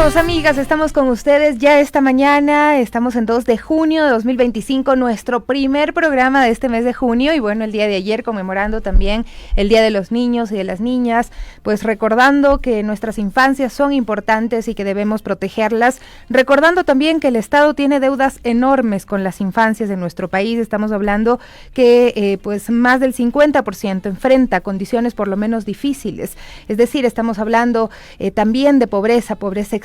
Amigos, amigas, estamos con ustedes ya esta mañana, estamos en 2 de junio de 2025, nuestro primer programa de este mes de junio y bueno, el día de ayer conmemorando también el Día de los Niños y de las Niñas, pues recordando que nuestras infancias son importantes y que debemos protegerlas, recordando también que el Estado tiene deudas enormes con las infancias de nuestro país, estamos hablando que pues más del 50% enfrenta condiciones por lo menos difíciles, es decir, estamos hablando también de pobreza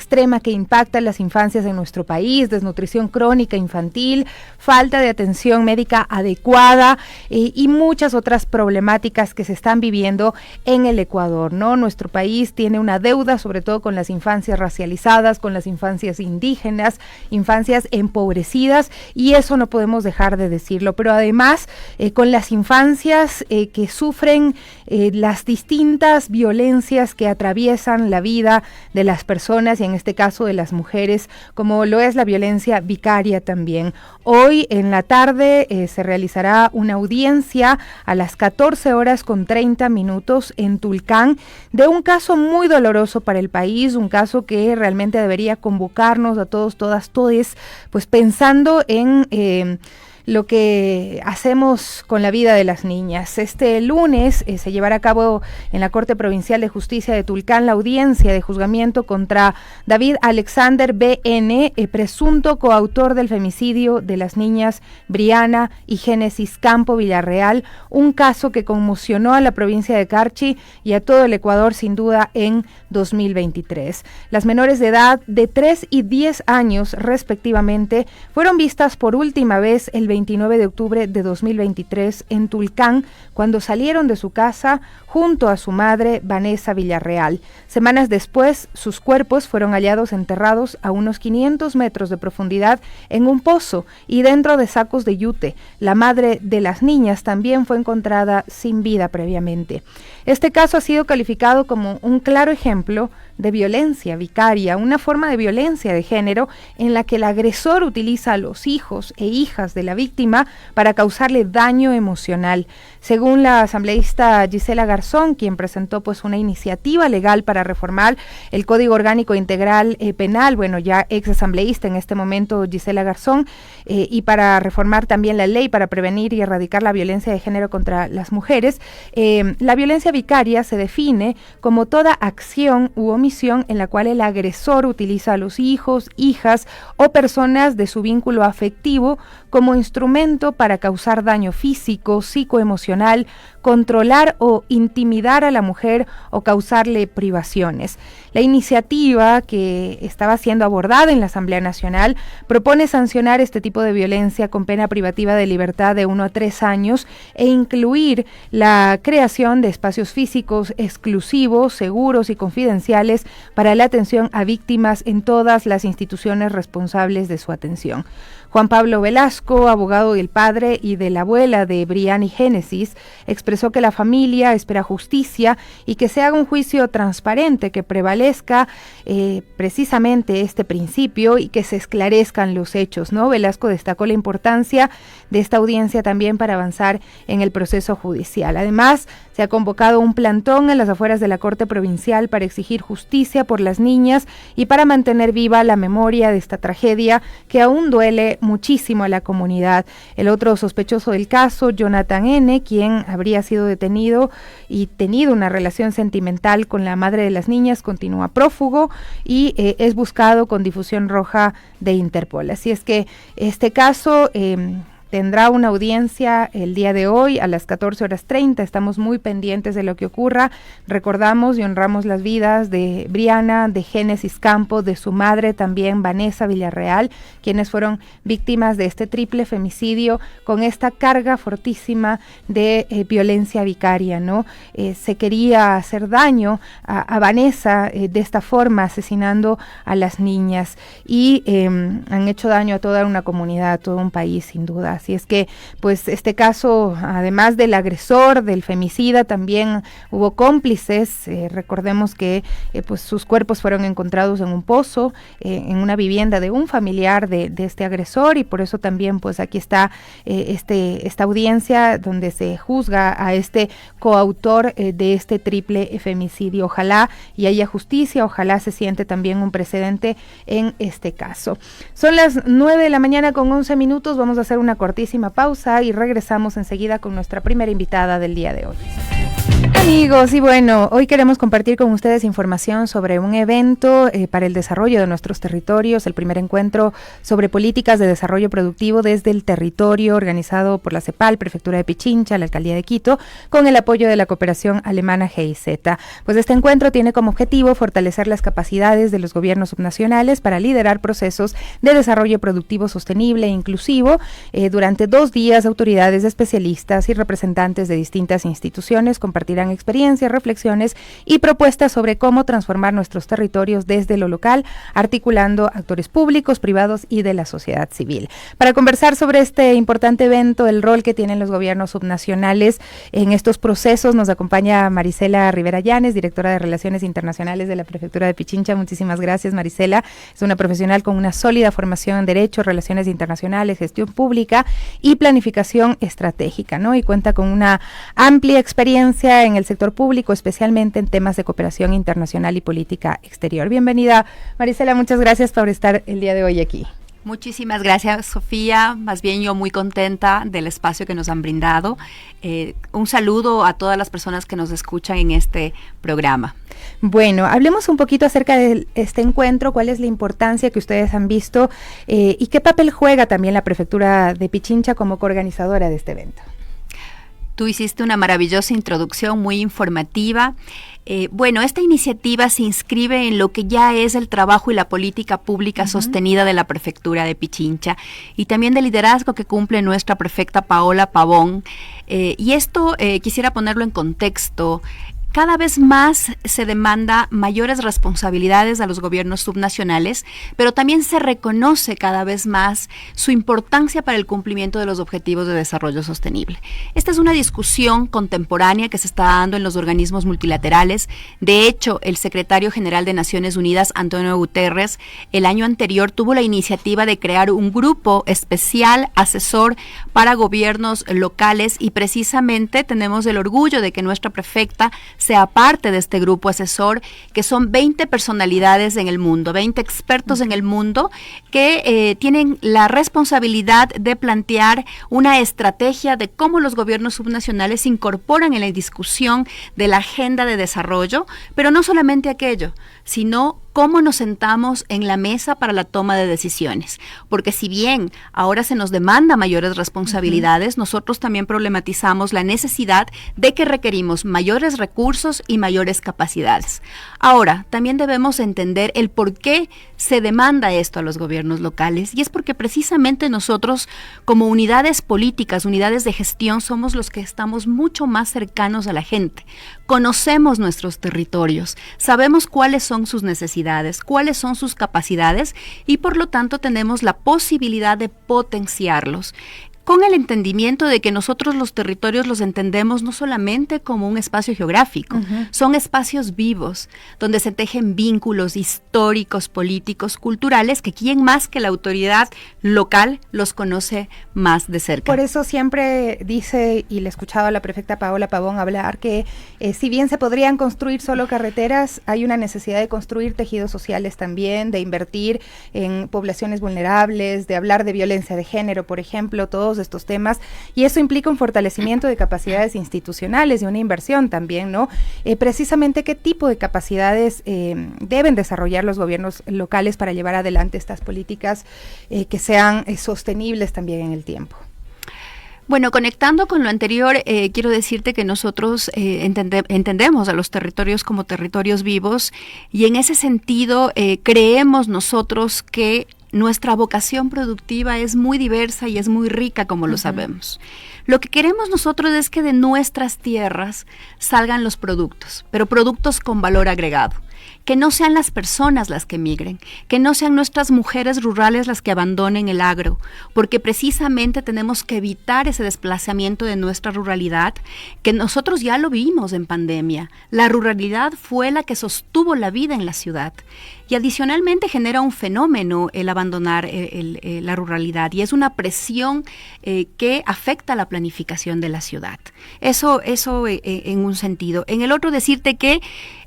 extrema que impacta en las infancias en nuestro país, desnutrición crónica infantil, falta de atención médica adecuada y muchas otras problemáticas que se están viviendo en el Ecuador, ¿no? Nuestro país tiene una deuda sobre todo con las infancias racializadas, con las infancias indígenas, infancias empobrecidas y eso no podemos dejar de decirlo, pero además con las infancias que sufren las distintas violencias que atraviesan la vida de las personas y en este caso de las mujeres, como lo es la violencia vicaria también. Hoy en la tarde se realizará una audiencia a las 14:30 en Tulcán de un caso muy doloroso para el país, un caso que realmente debería convocarnos a todos, todas, todes, pues pensando en lo que hacemos con la vida de las niñas. Este lunes se llevará a cabo en la Corte Provincial de Justicia de Tulcán la audiencia de juzgamiento contra David Alexander B.N., presunto coautor del femicidio de las niñas Briana y Génesis Campo Villarreal, un caso que conmocionó a la provincia de Carchi y a todo el Ecuador sin duda en 2023. Las menores de edad de 3 y 10 años respectivamente fueron vistas por última vez el 29 de octubre de 2023 en Tulcán, cuando salieron de su casa junto a su madre Vanessa Villarreal. Semanas después, sus cuerpos fueron hallados enterrados a unos 500 metros de profundidad en un pozo y dentro de sacos de yute. La madre de las niñas también fue encontrada sin vida previamente. Este caso ha sido calificado como un claro ejemplo de violencia vicaria, una forma de violencia de género en la que el agresor utiliza a los hijos e hijas de la víctima para causarle daño emocional. Según la asambleísta Gisela Garzón, quien presentó pues una iniciativa legal para reformar el Código Orgánico Integral Penal, bueno, ya ex asambleísta en este momento Gisela Garzón, y para reformar también la ley para prevenir y erradicar la violencia de género contra las mujeres, la violencia vicaria se define como toda acción u omisión en la cual el agresor utiliza a los hijos, hijas o personas de su vínculo afectivo como instrumento para causar daño físico, psicoemocional, controlar o intimidar a la mujer o causarle privaciones. La iniciativa que estaba siendo abordada en la Asamblea Nacional propone sancionar este tipo de violencia con pena privativa de libertad de 1 a 3 años e incluir la creación de espacios físicos exclusivos, seguros y confidenciales para la atención a víctimas en todas las instituciones responsables de su atención. Juan Pablo Velasco, abogado del padre y de la abuela de Briana y Génesis, expresó que la familia espera justicia y que se haga un juicio transparente, que prevalezca precisamente este principio y que se esclarezcan los hechos, ¿no? Velasco destacó la importancia de esta audiencia también para avanzar en el proceso judicial. Además, se ha convocado un plantón en las afueras de la Corte Provincial para exigir justicia por las niñas y para mantener viva la memoria de esta tragedia que aún duele muchísimo a la comunidad. El otro sospechoso del caso, Jonathan N., quien habría sido detenido y tenido una relación sentimental con la madre de las niñas, continúa prófugo y es buscado con difusión roja de Interpol. Así es que este caso tendrá una audiencia el día de hoy a las 14:30. Estamos muy pendientes de lo que ocurra. Recordamos y honramos las vidas de Briana, de Génesis Campo, de su madre también, Vanessa Villarreal, quienes fueron víctimas de este triple femicidio con esta carga fortísima de violencia vicaria, ¿no? Se quería hacer daño a Vanessa de esta forma, asesinando a las niñas y han hecho daño a toda una comunidad, a todo un país, sin duda. Así es que, pues, este caso, además del agresor, del femicida, también hubo cómplices. Recordemos que pues sus cuerpos fueron encontrados en un pozo, en una vivienda de un familiar de este agresor, y por eso también, pues, aquí está esta audiencia donde se juzga a este coautor de este triple femicidio. Ojalá y haya justicia, ojalá se siente también un precedente en este caso. Son las 9:11 a.m. Vamos a hacer una cortísima pausa y regresamos enseguida con nuestra primera invitada del día de hoy. Amigos, y bueno, hoy queremos compartir con ustedes información sobre un evento para el desarrollo de nuestros territorios, el primer encuentro sobre políticas de desarrollo productivo desde el territorio, organizado por la CEPAL, Prefectura de Pichincha, la Alcaldía de Quito, con el apoyo de la cooperación alemana GIZ. Pues este encuentro tiene como objetivo fortalecer las capacidades de los gobiernos subnacionales para liderar procesos de desarrollo productivo sostenible e inclusivo. Durante 2 días, autoridades, especialistas y representantes de distintas instituciones compartirán experiencias, reflexiones y propuestas sobre cómo transformar nuestros territorios desde lo local, articulando actores públicos, privados y de la sociedad civil. Para conversar sobre este importante evento, el rol que tienen los gobiernos subnacionales en estos procesos, nos acompaña Marisela Rivera Llanes, directora de Relaciones Internacionales de la Prefectura de Pichincha. Muchísimas gracias, Marisela. Es una profesional con una sólida formación en Derecho, Relaciones Internacionales, Gestión Pública y Planificación Estratégica, ¿no? Y cuenta con una amplia experiencia en el sector público, especialmente en temas de cooperación internacional y política exterior. Bienvenida, Marisela, muchas gracias por estar el día de hoy aquí. Muchísimas gracias, Sofía. Más bien yo muy contenta del espacio que nos han brindado. Un saludo a todas las personas que nos escuchan en este programa. Bueno, hablemos un poquito acerca de este encuentro, cuál es la importancia que ustedes han visto y qué papel juega también la Prefectura de Pichincha como coorganizadora de este evento. Tú hiciste una maravillosa introducción, muy informativa. Bueno, esta iniciativa se inscribe en lo que ya es el trabajo y la política pública sostenida de la Prefectura de Pichincha y también del liderazgo que cumple nuestra prefecta Paola Pavón. Y esto quisiera ponerlo en contexto. Cada vez más se demanda mayores responsabilidades a los gobiernos subnacionales, pero también se reconoce cada vez más su importancia para el cumplimiento de los objetivos de desarrollo sostenible. Esta es una discusión contemporánea que se está dando en los organismos multilaterales. De hecho, el secretario general de Naciones Unidas, Antonio Guterres, el año anterior tuvo la iniciativa de crear un grupo especial asesor para gobiernos locales y precisamente tenemos el orgullo de que nuestra prefecta sea parte de este grupo asesor, que son 20 personalidades en el mundo, 20 expertos en el mundo que tienen la responsabilidad de plantear una estrategia de cómo los gobiernos subnacionales se incorporan en la discusión de la agenda de desarrollo, pero no solamente aquello, sino cómo nos sentamos en la mesa para la toma de decisiones. Porque si bien ahora se nos demanda mayores responsabilidades, nosotros también problematizamos la necesidad de que requerimos mayores recursos y mayores capacidades. Ahora, también debemos entender el por qué se demanda esto a los gobiernos locales, y es porque precisamente nosotros, como unidades políticas, unidades de gestión, somos los que estamos mucho más cercanos a la gente. Conocemos nuestros territorios, sabemos cuáles son sus necesidades, cuáles son sus capacidades y por lo tanto tenemos la posibilidad de potenciarlos, con el entendimiento de que nosotros los territorios los entendemos no solamente como un espacio geográfico, son espacios vivos, donde se tejen vínculos históricos, políticos, culturales, que quién más que la autoridad local los conoce más de cerca. Por eso siempre dice, y le he escuchado a la prefecta Paola Pavón hablar, que si bien se podrían construir solo carreteras, hay una necesidad de construir tejidos sociales también, de invertir en poblaciones vulnerables, de hablar de violencia de género, por ejemplo, todos estos temas, y eso implica un fortalecimiento de capacidades institucionales y una inversión también, ¿no? Precisamente, ¿qué tipo de capacidades deben desarrollar los gobiernos locales para llevar adelante estas políticas que sean sostenibles también en el tiempo? Bueno, conectando con lo anterior, quiero decirte que nosotros entendemos a los territorios como territorios vivos y en ese sentido creemos nosotros que nuestra vocación productiva es muy diversa y es muy rica, como lo sabemos. Lo que queremos nosotros es que de nuestras tierras salgan los productos, pero productos con valor agregado. que no sean las personas las que migren, que no sean nuestras mujeres rurales las que abandonen el agro, porque precisamente tenemos que evitar ese desplazamiento de nuestra ruralidad, que nosotros ya lo vimos en pandemia. La ruralidad fue la que sostuvo la vida en la ciudad. Y adicionalmente genera un fenómeno el abandonar la ruralidad, y es una presión que afecta la planificación de la ciudad. Eso en un sentido. En el otro, decirte que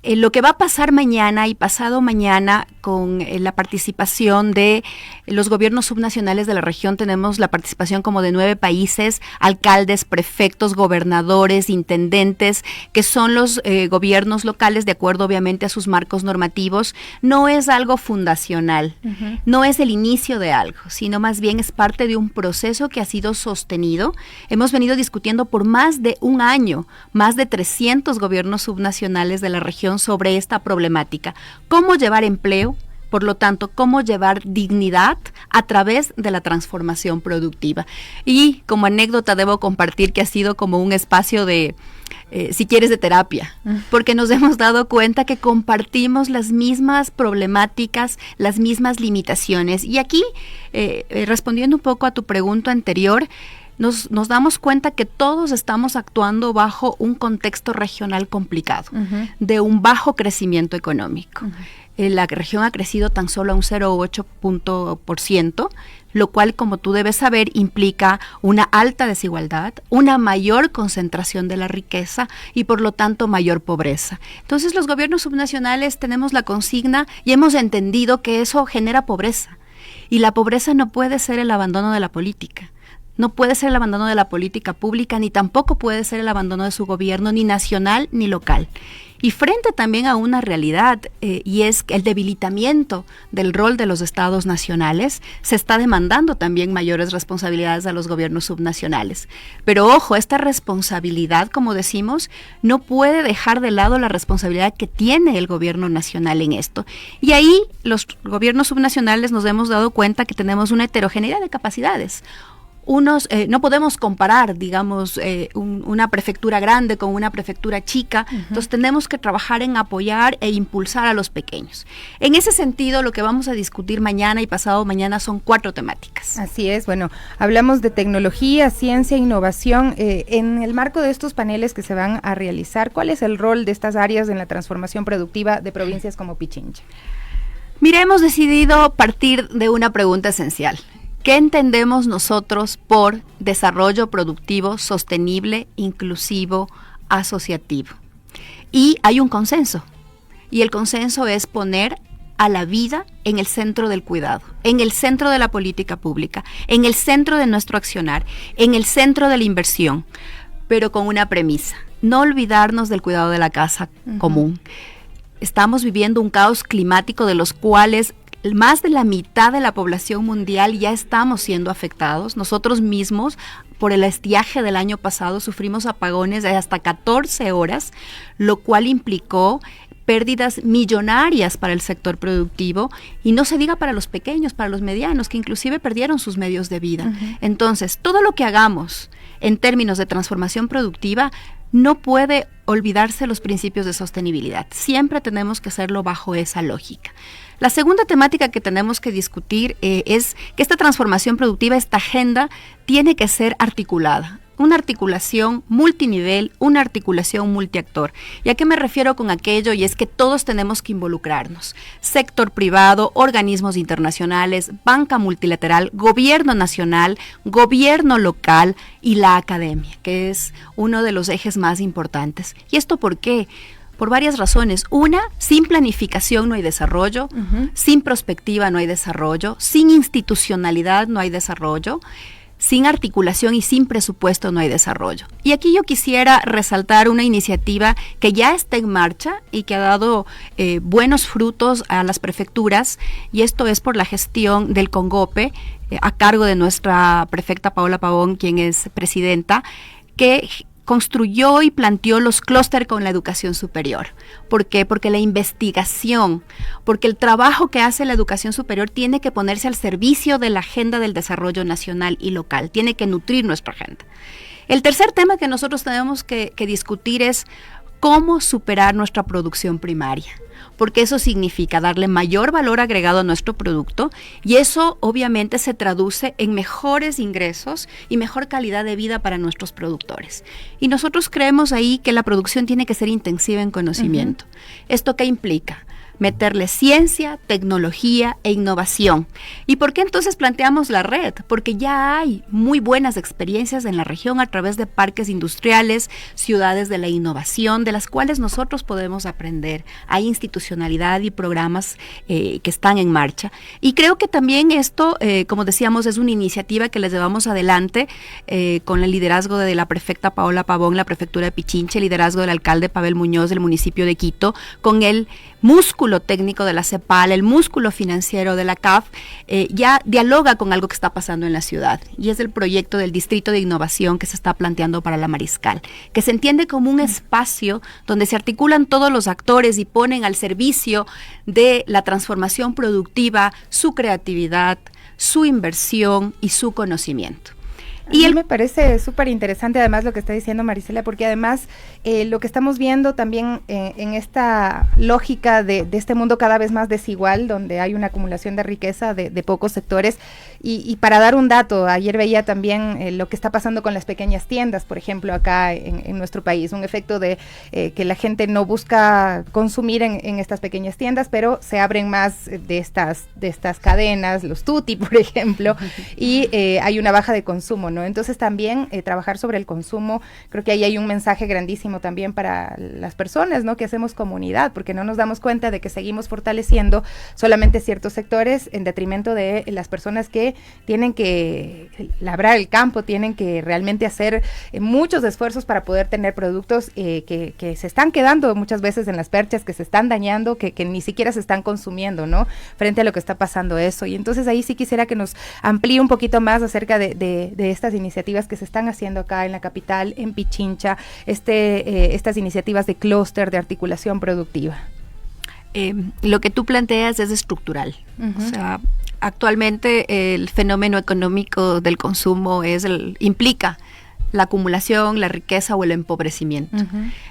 lo que va a pasar mañana y pasado mañana con la participación de los gobiernos subnacionales de la región, tenemos la participación como de 9 países, alcaldes, prefectos, gobernadores, intendentes, que son los gobiernos locales de acuerdo obviamente a sus marcos normativos. No es algo fundacional, no es el inicio de algo, sino más bien es parte de un proceso que ha sido sostenido. Hemos venido discutiendo por más de un año, más de 300 gobiernos subnacionales de la región sobre esta problemática. ¿Cómo llevar empleo? Por lo tanto, cómo llevar dignidad a través de la transformación productiva. Y como anécdota debo compartir que ha sido como un espacio de, si quieres, de terapia, porque nos hemos dado cuenta que compartimos las mismas problemáticas, las mismas limitaciones. Y aquí, respondiendo un poco a tu pregunta anterior, nos damos cuenta que todos estamos actuando bajo un contexto regional complicado, de un bajo crecimiento económico. La región ha crecido tan solo a un 0,8%, lo cual, como tú debes saber, implica una alta desigualdad, una mayor concentración de la riqueza y, por lo tanto, mayor pobreza. Entonces, los gobiernos subnacionales tenemos la consigna y hemos entendido que eso genera pobreza. Y la pobreza no puede ser el abandono de la política. No puede ser el abandono de la política pública, ni tampoco puede ser el abandono de su gobierno, ni nacional ni local. Y frente también a una realidad, y es el debilitamiento del rol de los estados nacionales, se está demandando también mayores responsabilidades a los gobiernos subnacionales. Pero ojo, esta responsabilidad, como decimos, no puede dejar de lado la responsabilidad que tiene el gobierno nacional en esto. Y ahí los gobiernos subnacionales nos hemos dado cuenta que tenemos una heterogeneidad de capacidades. No podemos comparar, digamos, una prefectura grande con una prefectura chica, entonces tenemos que trabajar en apoyar e impulsar a los pequeños. En ese sentido, lo que vamos a discutir mañana y pasado mañana son 4 temáticas. Así es, bueno, hablamos de tecnología, ciencia, innovación. En el marco de estos paneles que se van a realizar, ¿cuál es el rol de estas áreas en la transformación productiva de provincias como Pichincha? Mira, hemos decidido partir de una pregunta esencial. ¿Qué entendemos nosotros por desarrollo productivo, sostenible, inclusivo, asociativo? Y hay un consenso, y el consenso es poner a la vida en el centro del cuidado, en el centro de la política pública, en el centro de nuestro accionar, en el centro de la inversión, pero con una premisa: no olvidarnos del cuidado de la casa común. Estamos viviendo un caos climático de los cuales más de la mitad de la población mundial ya estamos siendo afectados. Nosotros mismos, por el estiaje del año pasado, sufrimos apagones de hasta 14 horas, lo cual implicó pérdidas millonarias para el sector productivo, y no se diga para los pequeños, para los medianos, que inclusive perdieron sus medios de vida. Entonces, todo lo que hagamos en términos de transformación productiva no puede olvidarse los principios de sostenibilidad. Siempre tenemos que hacerlo bajo esa lógica. La segunda temática que tenemos que discutir es que esta transformación productiva, esta agenda, tiene que ser articulada. Una articulación multinivel, una articulación multiactor. ¿Y a qué me refiero con aquello? Y es que todos tenemos que involucrarnos. Sector privado, organismos internacionales, banca multilateral, gobierno nacional, gobierno local y la academia, que es uno de los ejes más importantes. ¿Y esto por qué? Por varias razones. Una, sin planificación no hay desarrollo, sin prospectiva no hay desarrollo, sin institucionalidad no hay desarrollo, sin articulación y sin presupuesto no hay desarrollo. Y aquí yo quisiera resaltar una iniciativa que ya está en marcha y que ha dado buenos frutos a las prefecturas, y esto es por la gestión del CONGOPE, a cargo de nuestra prefecta Paola Pavón, quien es presidenta, que construyó y planteó los clústeres con la educación superior. ¿Por qué? Porque la investigación, porque el trabajo que hace la educación superior tiene que ponerse al servicio de la agenda del desarrollo nacional y local, tiene que nutrir nuestra agenda. El tercer tema que nosotros tenemos que discutir es cómo superar nuestra producción primaria, porque eso significa darle mayor valor agregado a nuestro producto y eso obviamente se traduce en mejores ingresos y mejor calidad de vida para nuestros productores. Y nosotros creemos ahí que la producción tiene que ser intensiva en conocimiento. ¿Esto qué implica? Meterle ciencia, tecnología e innovación. ¿Y por qué entonces planteamos la red? Porque ya hay muy buenas experiencias en la región a través de parques industriales, ciudades de la innovación, de las cuales nosotros podemos aprender. Hay institucionalidad y programas que están en marcha. Y creo que también esto, como decíamos, es una iniciativa que les llevamos adelante con el liderazgo de la prefecta Paola Pavón, la prefectura de Pichincha, el liderazgo del alcalde Pavel Muñoz del municipio de Quito, con el músculo técnico de la CEPAL, el músculo financiero de la CAF, ya dialoga con algo que está pasando en la ciudad, y es el proyecto del Distrito de Innovación que se está planteando para la Mariscal, que se entiende como un espacio donde se articulan todos los actores y ponen al servicio de la transformación productiva su creatividad, su inversión y su conocimiento. Y me parece súper interesante además lo que está diciendo Marisela, porque además lo que estamos viendo también en esta lógica de este mundo cada vez más desigual, donde hay una acumulación de riqueza de pocos sectores, y para dar un dato, ayer veía también lo que está pasando con las pequeñas tiendas, por ejemplo, acá en nuestro país, un efecto de que la gente no busca consumir en estas pequeñas tiendas, pero se abren más de estas cadenas, los tutti, por ejemplo, y hay una baja de consumo, ¿no? Entonces también trabajar sobre el consumo, creo que ahí hay un mensaje grandísimo también para las personas, ¿no? Que hacemos comunidad, porque no nos damos cuenta de que seguimos fortaleciendo solamente ciertos sectores en detrimento de las personas que tienen que labrar el campo, tienen que realmente hacer muchos esfuerzos para poder tener productos que se están quedando muchas veces en las perchas, que se están dañando, que ni siquiera se están consumiendo, ¿no? Frente a lo que está pasando eso. Y entonces ahí sí quisiera que nos amplíe un poquito más acerca de estas iniciativas que se están haciendo acá en la capital, en Pichincha, estas iniciativas de clúster, de articulación productiva. Lo que tú planteas es estructural. O sea, actualmente el fenómeno económico del consumo implica la acumulación, la riqueza o el empobrecimiento.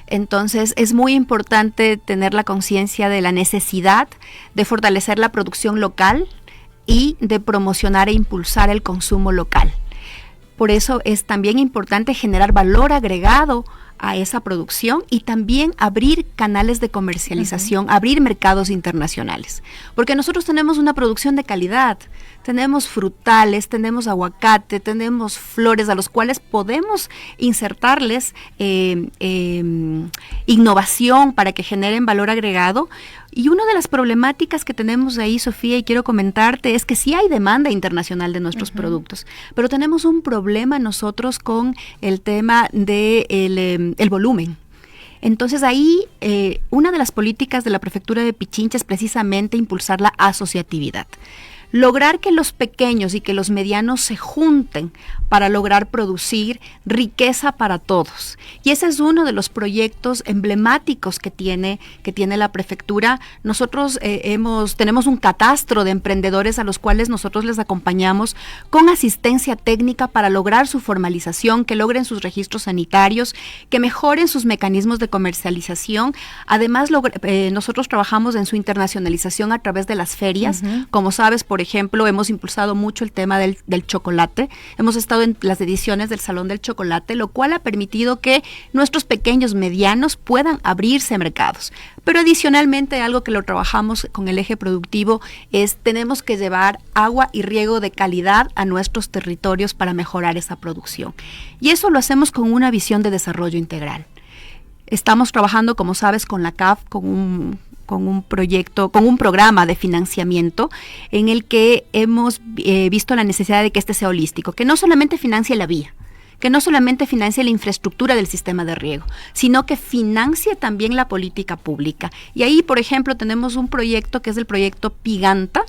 Entonces, es muy importante tener la conciencia de la necesidad de fortalecer la producción local y de promocionar e impulsar el consumo local. Por eso es también importante generar valor agregado a esa producción y también abrir canales de comercialización, abrir mercados internacionales. Porque nosotros tenemos una producción de calidad, tenemos frutales, tenemos aguacate, tenemos flores a los cuales podemos insertarles innovación para que generen valor agregado. Y una de las problemáticas que tenemos ahí, Sofía, y quiero comentarte, es que sí hay demanda internacional de nuestros productos, pero tenemos un problema nosotros con el tema de el volumen. Entonces ahí una de las políticas de la prefectura de Pichincha es precisamente impulsar la asociatividad. Lograr que los pequeños y que los medianos se junten para lograr producir riqueza para todos. Y ese es uno de los proyectos emblemáticos que tiene la prefectura. Nosotros tenemos un catastro de emprendedores a los cuales nosotros les acompañamos con asistencia técnica para lograr su formalización, que logren sus registros sanitarios, que mejoren sus mecanismos de comercialización. Además, nosotros trabajamos en su internacionalización a través de las ferias. Como sabes, por ejemplo, hemos impulsado mucho el tema del chocolate. Hemos estado en las ediciones del Salón del Chocolate, lo cual ha permitido que nuestros pequeños medianos puedan abrirse a mercados. Pero adicionalmente, algo que lo trabajamos con el eje productivo es tenemos que llevar agua y riego de calidad a nuestros territorios para mejorar esa producción. Y eso lo hacemos con una visión de desarrollo integral. Estamos trabajando, como sabes, con la CAF, con un proyecto, con un programa de financiamiento en el que hemos visto la necesidad de que este sea holístico, que no solamente financie la vía, que no solamente financie la infraestructura del sistema de riego, sino que financie también la política pública. Y ahí, por ejemplo, tenemos un proyecto que es el proyecto Piganta,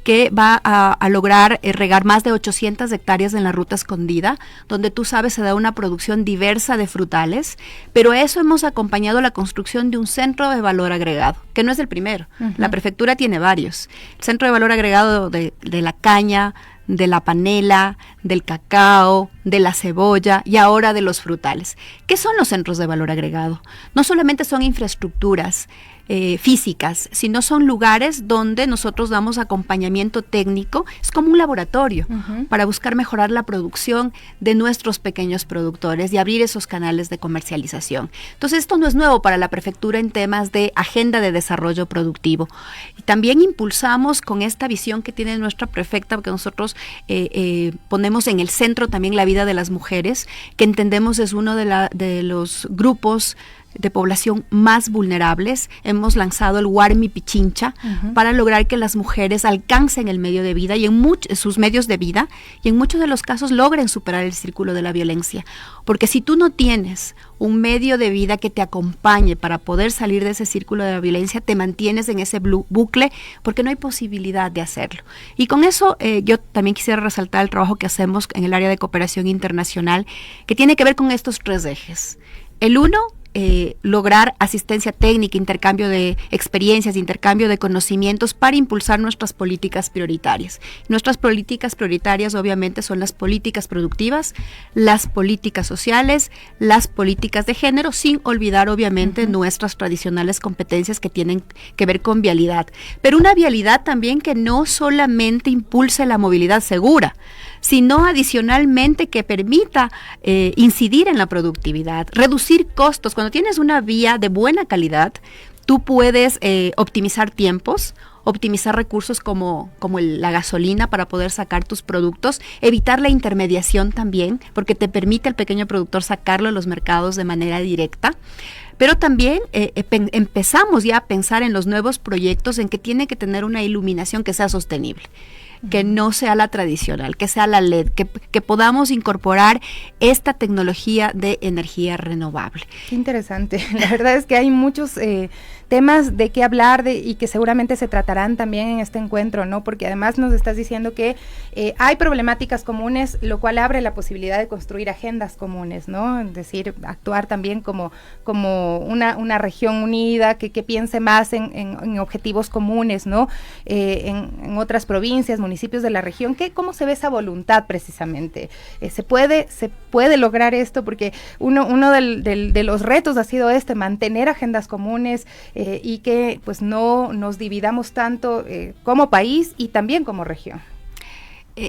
que va a lograr regar más de 800 hectáreas en la Ruta Escondida, donde tú sabes se da una producción diversa de frutales, pero a eso hemos acompañado la construcción de un centro de valor agregado, que no es el primero. La prefectura tiene varios. El centro de valor agregado de la caña, de la panela, del cacao, de la cebolla y ahora de los frutales. ¿Qué son los centros de valor agregado? No solamente son infraestructuras físicas, sino son lugares donde nosotros damos acompañamiento técnico. Es como un laboratorio para buscar mejorar la producción de nuestros pequeños productores y abrir esos canales de comercialización. Entonces, esto no es nuevo para la prefectura en temas de agenda de desarrollo productivo. Y también impulsamos con esta visión que tiene nuestra prefecta, porque nosotros ponemos en el centro también la vida de las mujeres, que entendemos es uno de los grupos de población más vulnerables. Hemos lanzado el Warmi Pichincha para lograr que las mujeres alcancen el medio de vida y sus medios de vida, y en muchos de los casos logren superar el círculo de la violencia. Porque si tú no tienes un medio de vida que te acompañe para poder salir de ese círculo de la violencia, te mantienes en ese bucle porque no hay posibilidad de hacerlo. Y con eso yo también quisiera resaltar el trabajo que hacemos en el área de cooperación internacional, que tiene que ver con estos 3 ejes. El uno, lograr asistencia técnica, intercambio de experiencias, intercambio de conocimientos para impulsar nuestras políticas prioritarias. Nuestras políticas prioritarias obviamente son las políticas productivas, las políticas sociales, las políticas de género, sin olvidar obviamente nuestras tradicionales competencias que tienen que ver con vialidad. Pero una vialidad también que no solamente impulse la movilidad segura, sino adicionalmente que permita incidir en la productividad, reducir costos. Cuando tienes una vía de buena calidad, tú puedes optimizar tiempos, optimizar recursos como la gasolina para poder sacar tus productos, evitar la intermediación también, porque te permite al pequeño productor sacarlo a los mercados de manera directa. Pero también empezamos ya a pensar en los nuevos proyectos en que tiene que tener una iluminación que sea sostenible, que no sea la tradicional, que sea la LED, que podamos incorporar esta tecnología de energía renovable. Qué interesante. La verdad es que hay muchos temas de qué hablar y que seguramente se tratarán también en este encuentro, ¿no? Porque además nos estás diciendo que hay problemáticas comunes, lo cual abre la posibilidad de construir agendas comunes, ¿no? Es decir, actuar también como una región unida que piense más en objetivos comunes, ¿no? En otras provincias, municipios de la región. ¿Cómo se ve esa voluntad precisamente? ¿Se puede lograr esto? Porque uno de los retos ha sido mantener agendas comunes y que pues no nos dividamos tanto como país y también como región.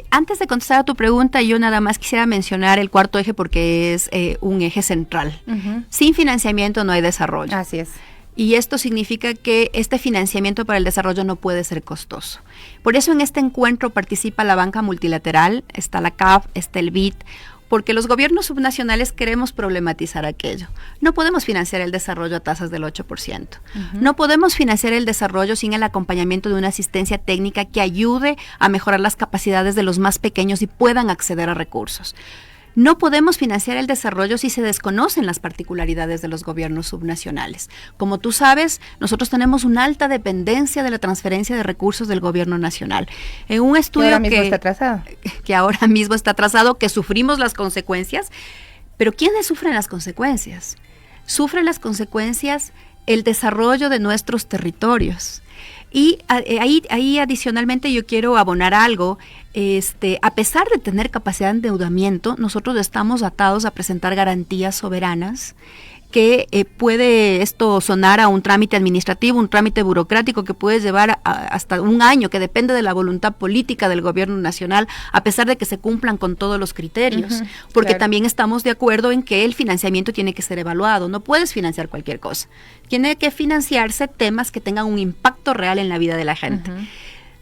Antes de contestar a tu pregunta, yo nada más quisiera mencionar el 4º eje porque es un eje central. Sin financiamiento no hay desarrollo. Así es. Y esto significa que este financiamiento para el desarrollo no puede ser costoso. Por eso en este encuentro participa la banca multilateral, está la CAF, está el BID, porque los gobiernos subnacionales queremos problematizar aquello. No podemos financiar el desarrollo a tasas del 8%. No podemos financiar el desarrollo sin el acompañamiento de una asistencia técnica que ayude a mejorar las capacidades de los más pequeños y puedan acceder a recursos. No podemos financiar el desarrollo si se desconocen las particularidades de los gobiernos subnacionales. Como tú sabes, nosotros tenemos una alta dependencia de la transferencia de recursos del gobierno nacional. En un estudio que ahora mismo está atrasado, que sufrimos las consecuencias, pero ¿quiénes sufren las consecuencias? Sufren las consecuencias el desarrollo de nuestros territorios. Y ahí adicionalmente yo quiero abonar algo. A pesar de tener capacidad de endeudamiento, nosotros estamos atados a presentar garantías soberanas que puede esto sonar a un trámite administrativo, un trámite burocrático que puede llevar hasta un año, que depende de la voluntad política del gobierno nacional, a pesar de que se cumplan con todos los criterios, porque también estamos de acuerdo en que el financiamiento tiene que ser evaluado, no puedes financiar cualquier cosa, tiene que financiarse temas que tengan un impacto real en la vida de la gente.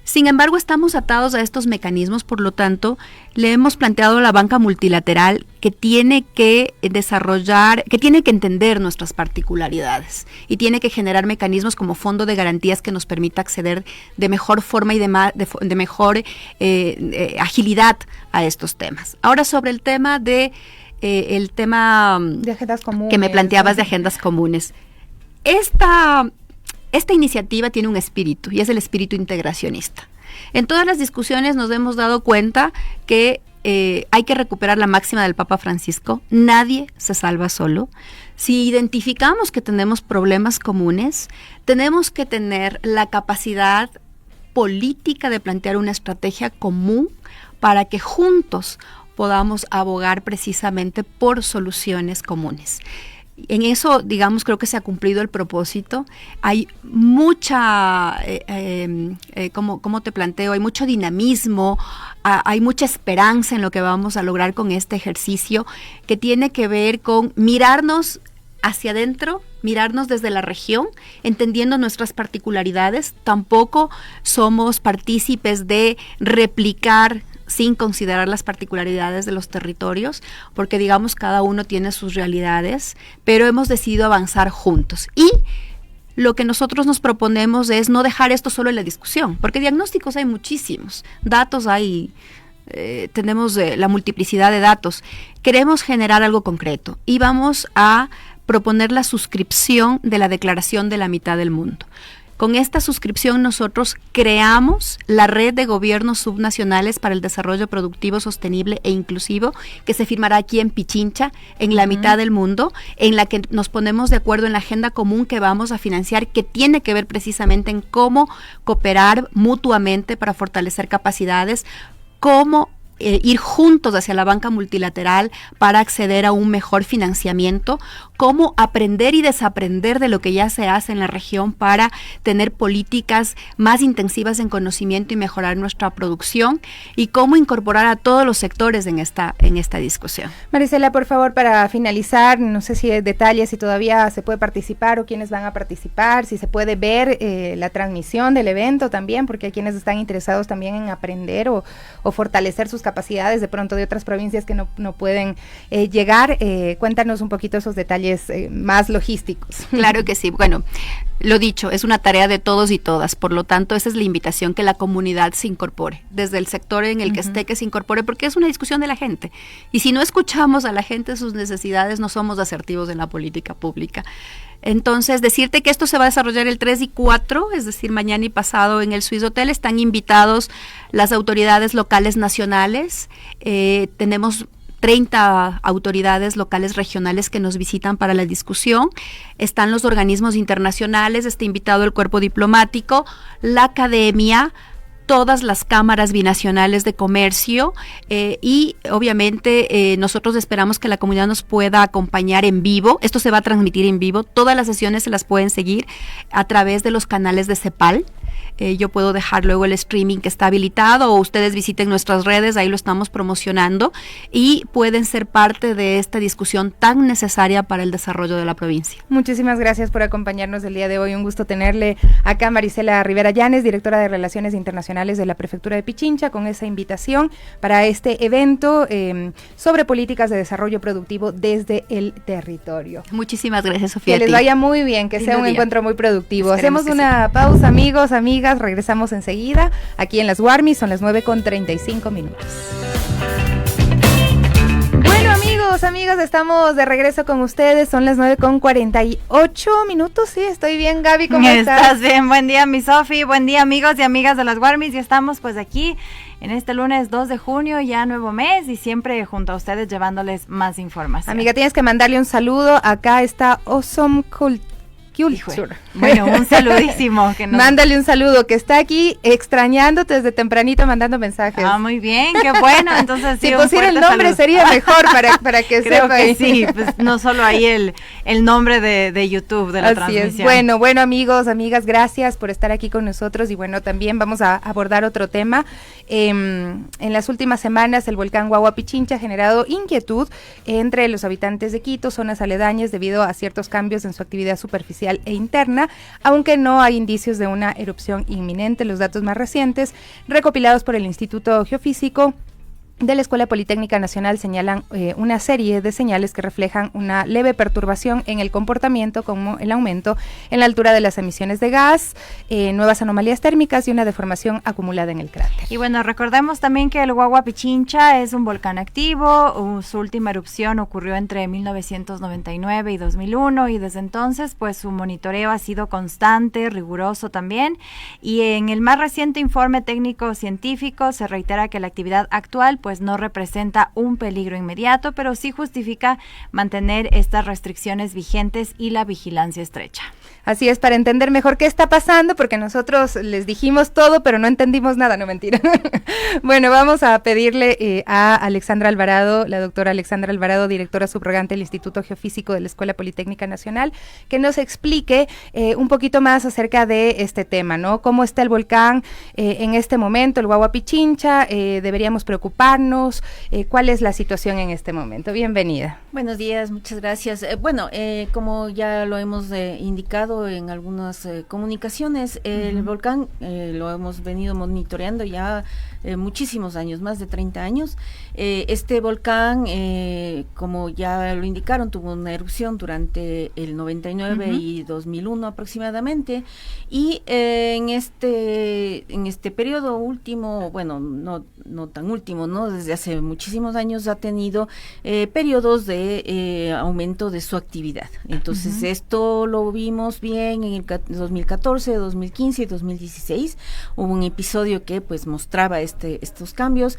Sin embargo, estamos atados a estos mecanismos, por lo tanto, le hemos planteado a la banca multilateral que tiene que desarrollar, que tiene que entender nuestras particularidades y tiene que generar mecanismos como fondo de garantías que nos permita acceder de mejor forma y de mejor agilidad a estos temas. Ahora, sobre el tema de agendas comunes, que me planteabas de agendas comunes. Esta iniciativa tiene un espíritu y es el espíritu integracionista. En todas las discusiones nos hemos dado cuenta que hay que recuperar la máxima del Papa Francisco: nadie se salva solo. Si identificamos que tenemos problemas comunes, tenemos que tener la capacidad política de plantear una estrategia común para que juntos podamos abogar precisamente por soluciones comunes. En eso, digamos, creo que se ha cumplido el propósito. Hay mucha, ¿cómo te planteo? Hay mucho dinamismo, hay mucha esperanza en lo que vamos a lograr con este ejercicio, que tiene que ver con mirarnos hacia adentro, mirarnos desde la región, entendiendo nuestras particularidades. Tampoco somos partícipes de replicar sin considerar las particularidades de los territorios, porque digamos cada uno tiene sus realidades, pero hemos decidido avanzar juntos. Y lo que nosotros nos proponemos es no dejar esto solo en la discusión, porque diagnósticos hay muchísimos, datos hay, tenemos la multiplicidad de datos. Queremos generar algo concreto y vamos a proponer la suscripción de la Declaración de la Mitad del Mundo. Con esta suscripción nosotros creamos la Red de Gobiernos Subnacionales para el Desarrollo Productivo Sostenible e Inclusivo, que se firmará aquí en Pichincha, en la mitad del mundo, en la que nos ponemos de acuerdo en la agenda común que vamos a financiar, que tiene que ver precisamente en cómo cooperar mutuamente para fortalecer capacidades, cómo ir juntos hacia la banca multilateral para acceder a un mejor financiamiento, cómo aprender y desaprender de lo que ya se hace en la región para tener políticas más intensivas en conocimiento y mejorar nuestra producción, y cómo incorporar a todos los sectores en esta discusión. Marisela, por favor, para finalizar, no sé si hay detalles, si todavía se puede participar o quiénes van a participar, si se puede ver la transmisión del evento también, porque hay quienes están interesados también en aprender o fortalecer sus capacidades de pronto de otras provincias que no pueden llegar. Cuéntanos un poquito esos detalles más logísticos. Claro que sí. Bueno, lo dicho, es una tarea de todos y todas, por lo tanto esa es la invitación, que la comunidad se incorpore, desde el sector en el que esté, que se incorpore, porque es una discusión de la gente, y si no escuchamos a la gente sus necesidades, no somos asertivos en la política pública. Entonces, decirte que esto se va a desarrollar el 3 y 4, es decir, mañana y pasado en el Swiss Hotel. Están invitados las autoridades locales nacionales, tenemos 30 autoridades locales regionales que nos visitan para la discusión. Están los organismos internacionales, está invitado el cuerpo diplomático, la academia, todas las cámaras binacionales de comercio, y obviamente nosotros esperamos que la comunidad nos pueda acompañar en vivo. Esto se va a transmitir en vivo. Todas las sesiones se las pueden seguir a través de los canales de CEPAL. Yo puedo dejar luego el streaming que está habilitado, o ustedes visiten nuestras redes, ahí lo estamos promocionando, y pueden ser parte de esta discusión tan necesaria para el desarrollo de la provincia. Muchísimas gracias por acompañarnos el día de hoy. Un gusto tenerle acá, Marisela Rivera Llanes, directora de Relaciones Internacionales de la Prefectura de Pichincha, con esa invitación para este evento sobre políticas de desarrollo productivo desde el territorio. Muchísimas gracias, Sofía. Que les vaya muy bien, que sea un encuentro muy productivo. Hacemos una pausa, amigos, amigas. Regresamos enseguida aquí en las Warmis, son las 9:35. Bueno, amigos, amigas, estamos de regreso con ustedes, son las 9:48. Sí, estoy bien, Gaby, ¿cómo estás? Estás bien, buen día, mi Sofi, buen día, amigos y amigas de las Warmis, y estamos pues aquí en este lunes 2 de junio, ya nuevo mes, y siempre junto a ustedes llevándoles más información. Amiga, tienes que mandarle un saludo, acá está Awesome Culture. Bueno, un saludísimo. Mándale un saludo, que está aquí extrañándote desde tempranito, mandando mensajes. Ah, muy bien, qué bueno. Entonces, si pusiera el nombre saludo, sería mejor para que creo sepa. Que sí, pues no solo ahí el nombre de YouTube de la Así transmisión. Es. Bueno, amigos, amigas, gracias por estar aquí con nosotros, y bueno, también vamos a abordar otro tema. En las últimas semanas, el volcán Guagua Pichincha ha generado inquietud entre los habitantes de Quito, zonas aledañas, debido a ciertos cambios en su actividad superficial e interna, aunque no hay indicios de una erupción inminente. Los datos más recientes, recopilados por el Instituto Geofísico de la Escuela Politécnica Nacional, señalan una serie de señales que reflejan una leve perturbación en el comportamiento, como el aumento en la altura de las emisiones de gas, nuevas anomalías térmicas y una deformación acumulada en el cráter. Y bueno, recordemos también que el Guagua Pichincha es un volcán activo. Su última erupción ocurrió entre 1999 y 2001, y desde entonces pues su monitoreo ha sido constante, riguroso también, y en el más reciente informe técnico científico se reitera que la actividad actual pues no representa un peligro inmediato, pero sí justifica mantener estas restricciones vigentes y la vigilancia estrecha. Así es, para entender mejor qué está pasando, porque nosotros les dijimos todo, pero no entendimos nada, no mentira. Bueno, vamos a pedirle a Alexandra Alvarado, la doctora Alexandra Alvarado, directora subrogante del Instituto Geofísico de la Escuela Politécnica Nacional, que nos explique un poquito más acerca de este tema, ¿no? ¿Cómo está el volcán en este momento, el Guagua Pichincha? ¿Deberíamos preocuparnos? ¿Cuál es la situación en este momento? Bienvenida. Buenos días, muchas gracias. Como ya lo hemos indicado en algunas comunicaciones, el volcán lo hemos venido monitoreando ya muchísimos años, más de 30 años. Este volcán, como ya lo indicaron, tuvo una erupción durante el 99 y 2001 aproximadamente, y en este periodo último, bueno, no tan último, ¿no? Desde hace muchísimos años ha tenido periodos de aumento de su actividad. Entonces, esto lo vimos bien en el 2014, 2015 y 2016. Hubo un episodio que pues mostraba estos cambios.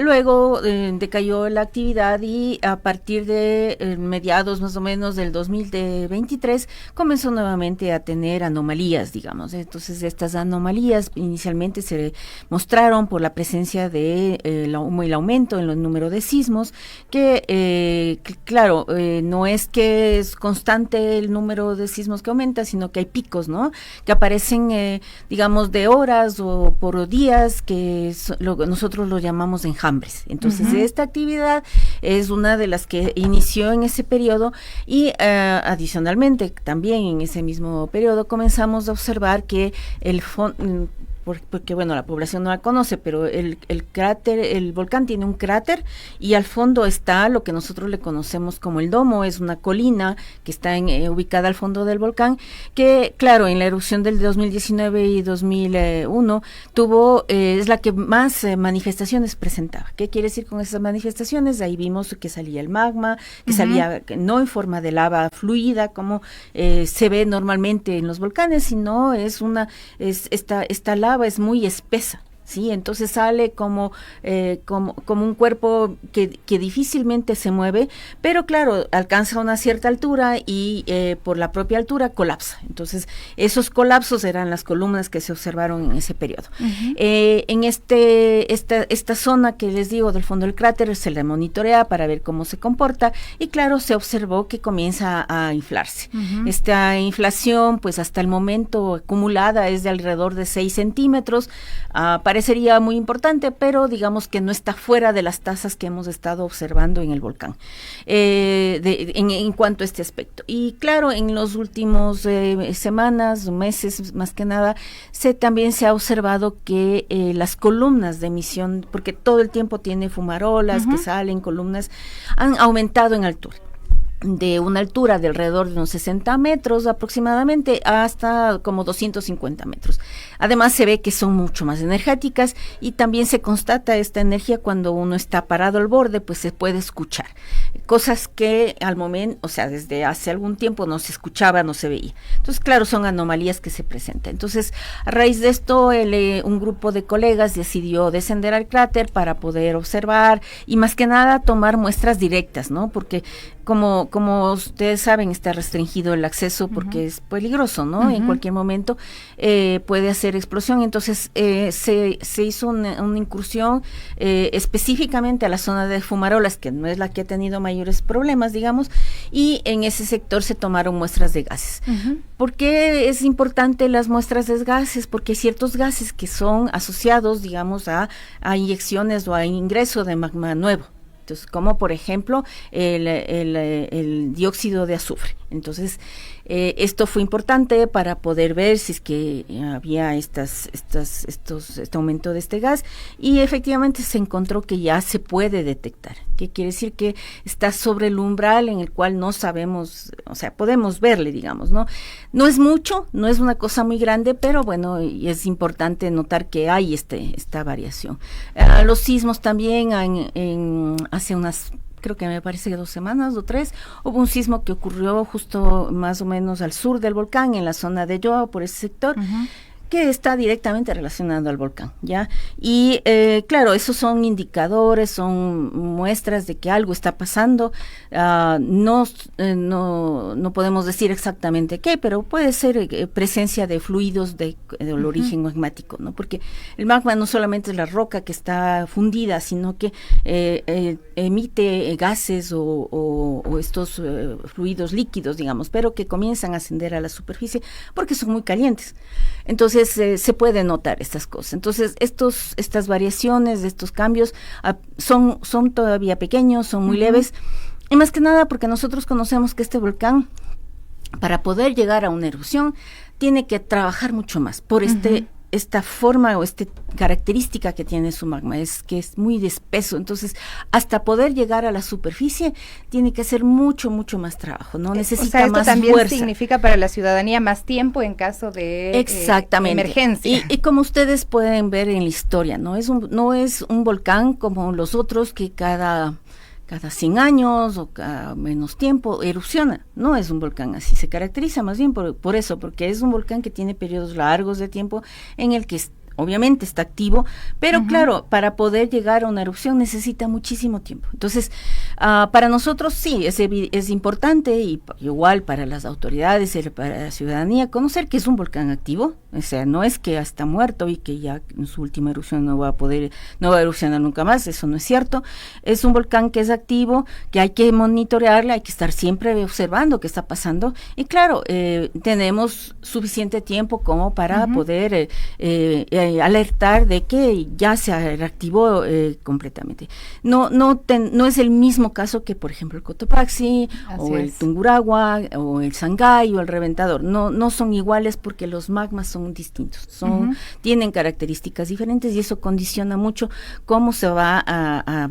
Luego decayó la actividad y a partir de mediados más o menos del 2023 comenzó nuevamente a tener anomalías, digamos. Entonces, estas anomalías inicialmente se mostraron por la presencia de el aumento en el número de sismos, que claro, no es que es constante el número de sismos que aumenta, sino que hay picos, ¿no? Que aparecen, digamos, de horas o por días, que nosotros lo llamamos enjambres. Entonces, esta actividad es una de las que inició en ese periodo y adicionalmente también en ese mismo periodo comenzamos a observar que porque bueno, la población no la conoce, pero el cráter, el volcán tiene un cráter y al fondo está lo que nosotros le conocemos como el domo, es una colina que está ubicada al fondo del volcán, que claro, en la erupción del 2019 y 2001 es la que más manifestaciones presentaba. ¿Qué quiere decir con esas manifestaciones? Ahí vimos que salía el magma, que salía no en forma de lava fluida como se ve normalmente en los volcanes, sino esta lava es muy espesa, ¿sí? Entonces sale como un cuerpo que difícilmente se mueve, pero claro, alcanza una cierta altura y por la propia altura colapsa. Entonces, esos colapsos eran las columnas que se observaron en ese periodo. En esta zona que les digo del fondo del cráter se le monitorea para ver cómo se comporta y claro, se observó que comienza a inflarse. Esta inflación, pues hasta el momento acumulada es de alrededor de 6 centímetros, parecería muy importante, pero digamos que no está fuera de las tasas que hemos estado observando en el volcán en cuanto a este aspecto. Y claro, en los últimos semanas, meses más que nada, también se ha observado que las columnas de emisión, porque todo el tiempo tiene fumarolas que salen, columnas, han aumentado en altura. De una altura de alrededor de unos 60 metros aproximadamente hasta como 250 metros. Además se ve que son mucho más energéticas y también se constata esta energía cuando uno está parado al borde, pues se puede escuchar. Cosas que al momento, o sea, desde hace algún tiempo no se escuchaba, no se veía. Entonces, claro, son anomalías que se presentan. Entonces, a raíz de esto, un grupo de colegas decidió descender al cráter para poder observar y más que nada tomar muestras directas, ¿no? Porque como ustedes saben, está restringido el acceso porque es peligroso, ¿no? En cualquier momento puede hacer explosión. Entonces se hizo una incursión específicamente a la zona de fumarolas, que no es la que ha tenido mayores problemas, digamos, y en ese sector se tomaron muestras de gases. ¿Por qué es importante las muestras de gases? Porque hay ciertos gases que son asociados, digamos, a inyecciones o a ingreso de magma nuevo. Entonces, como por ejemplo el dióxido de azufre. Entonces, esto fue importante para poder ver si es que había este aumento de este gas, y efectivamente se encontró que ya se puede detectar, que quiere decir que está sobre el umbral en el cual no sabemos, o sea, podemos verle, digamos, ¿no? No es mucho, no es una cosa muy grande, pero bueno, y es importante notar que hay esta variación. Los sismos también hace unas, creo que me parece que 2 semanas o 3, hubo un sismo que ocurrió justo más o menos al sur del volcán, en la zona de Yoa, por ese sector, que está directamente relacionado al volcán, ¿ya? Y claro, esos son indicadores, son muestras de que algo está pasando. No podemos decir exactamente qué, pero puede ser presencia de fluidos del origen magmático, ¿no? Porque el magma no solamente es la roca que está fundida, sino que emite gases o estos fluidos líquidos, digamos, pero que comienzan a ascender a la superficie porque son muy calientes. Entonces se puede notar estas cosas. Entonces estas variaciones, estos cambios son todavía pequeños, son muy leves, y más que nada porque nosotros conocemos que este volcán, para poder llegar a una erupción, tiene que trabajar mucho más por esta forma o esta característica que tiene su magma, es que es muy espeso. Entonces, hasta poder llegar a la superficie, tiene que hacer mucho más trabajo, ¿no? Necesita más fuerza. Esto también significa para la ciudadanía más tiempo en caso de emergencia. Y como ustedes pueden ver en la historia, no es un volcán como los otros que cada 100 años o cada menos tiempo erupciona. No es un volcán así, se caracteriza más bien por eso, porque es un volcán que tiene periodos largos de tiempo en el que obviamente está activo, pero claro, para poder llegar a una erupción necesita muchísimo tiempo. Entonces, para nosotros sí, es importante, y igual para las autoridades y para la ciudadanía, conocer que es un volcán activo. O sea, no es que está muerto y que ya en su última erupción no va a erupcionar nunca más, eso no es cierto. Es un volcán que es activo, que hay que monitorearla, hay que estar siempre observando qué está pasando, y claro, tenemos suficiente tiempo como para poder alertar de que ya se reactivó completamente. No es el mismo caso que, por ejemplo, el Cotopaxi, o el Tungurahua, o el Sangay, o el Reventador. No son iguales porque los magmas son distintos, tienen características diferentes, y eso condiciona mucho cómo se va a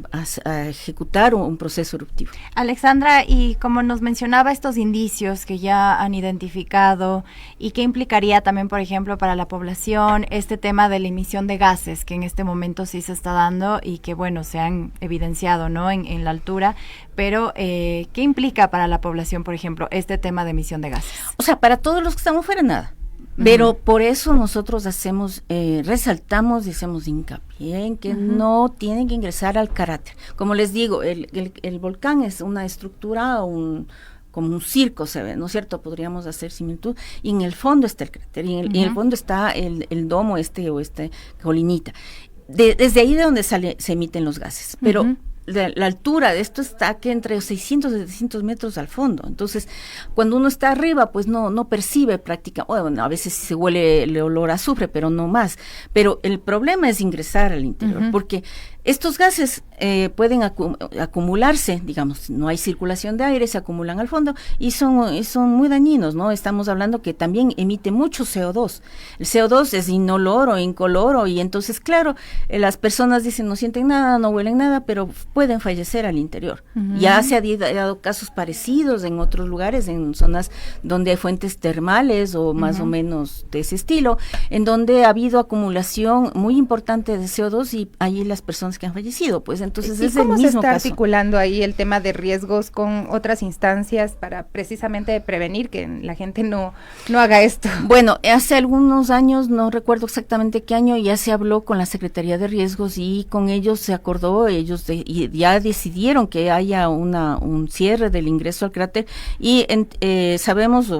ejecutar un proceso eruptivo. Alexandra, y como nos mencionaba estos indicios que ya han identificado, y qué implicaría también, por ejemplo, para la población este tema de la emisión de gases que en este momento sí se está dando y que, bueno, se han evidenciado, ¿no?, en la altura, pero ¿qué implica para la población, por ejemplo, este tema de emisión de gases? O sea, para todos los que estamos fuera, nada. Pero por eso nosotros resaltamos y hacemos hincapié en que no tienen que ingresar al cráter. Como les digo, el volcán es una estructura, como un circo se ve, ¿no es cierto? Podríamos hacer similitud, y en el fondo está el cráter, y en el fondo está el domo colinita. Desde ahí de donde se emiten los gases, pero la altura de esto está que entre 600 y 700 metros al fondo. Entonces, cuando uno está arriba, pues no percibe prácticamente, bueno, a veces se huele el olor a azufre, pero no más. Pero el problema es ingresar al interior, porque estos gases pueden acumularse, digamos, no hay circulación de aire, se acumulan al fondo y son muy dañinos, ¿no? Estamos hablando que también emite mucho CO2. El CO2 es inoloro, incoloro, y entonces, claro, las personas dicen no sienten nada, no huelen nada, pero pueden fallecer al interior. Ya se han dado casos parecidos en otros lugares, en zonas donde hay fuentes termales o más o menos de ese estilo, en donde ha habido acumulación muy importante de CO2 y ahí las personas que han fallecido, pues entonces es el mismo caso. ¿Cómo se está articulando ahí el tema de riesgos con otras instancias para precisamente prevenir que la gente no haga esto? Bueno, hace algunos años, no recuerdo exactamente qué año, ya se habló con la Secretaría de Riesgos y con ellos se acordó, y ya decidieron que haya un cierre del ingreso al cráter, y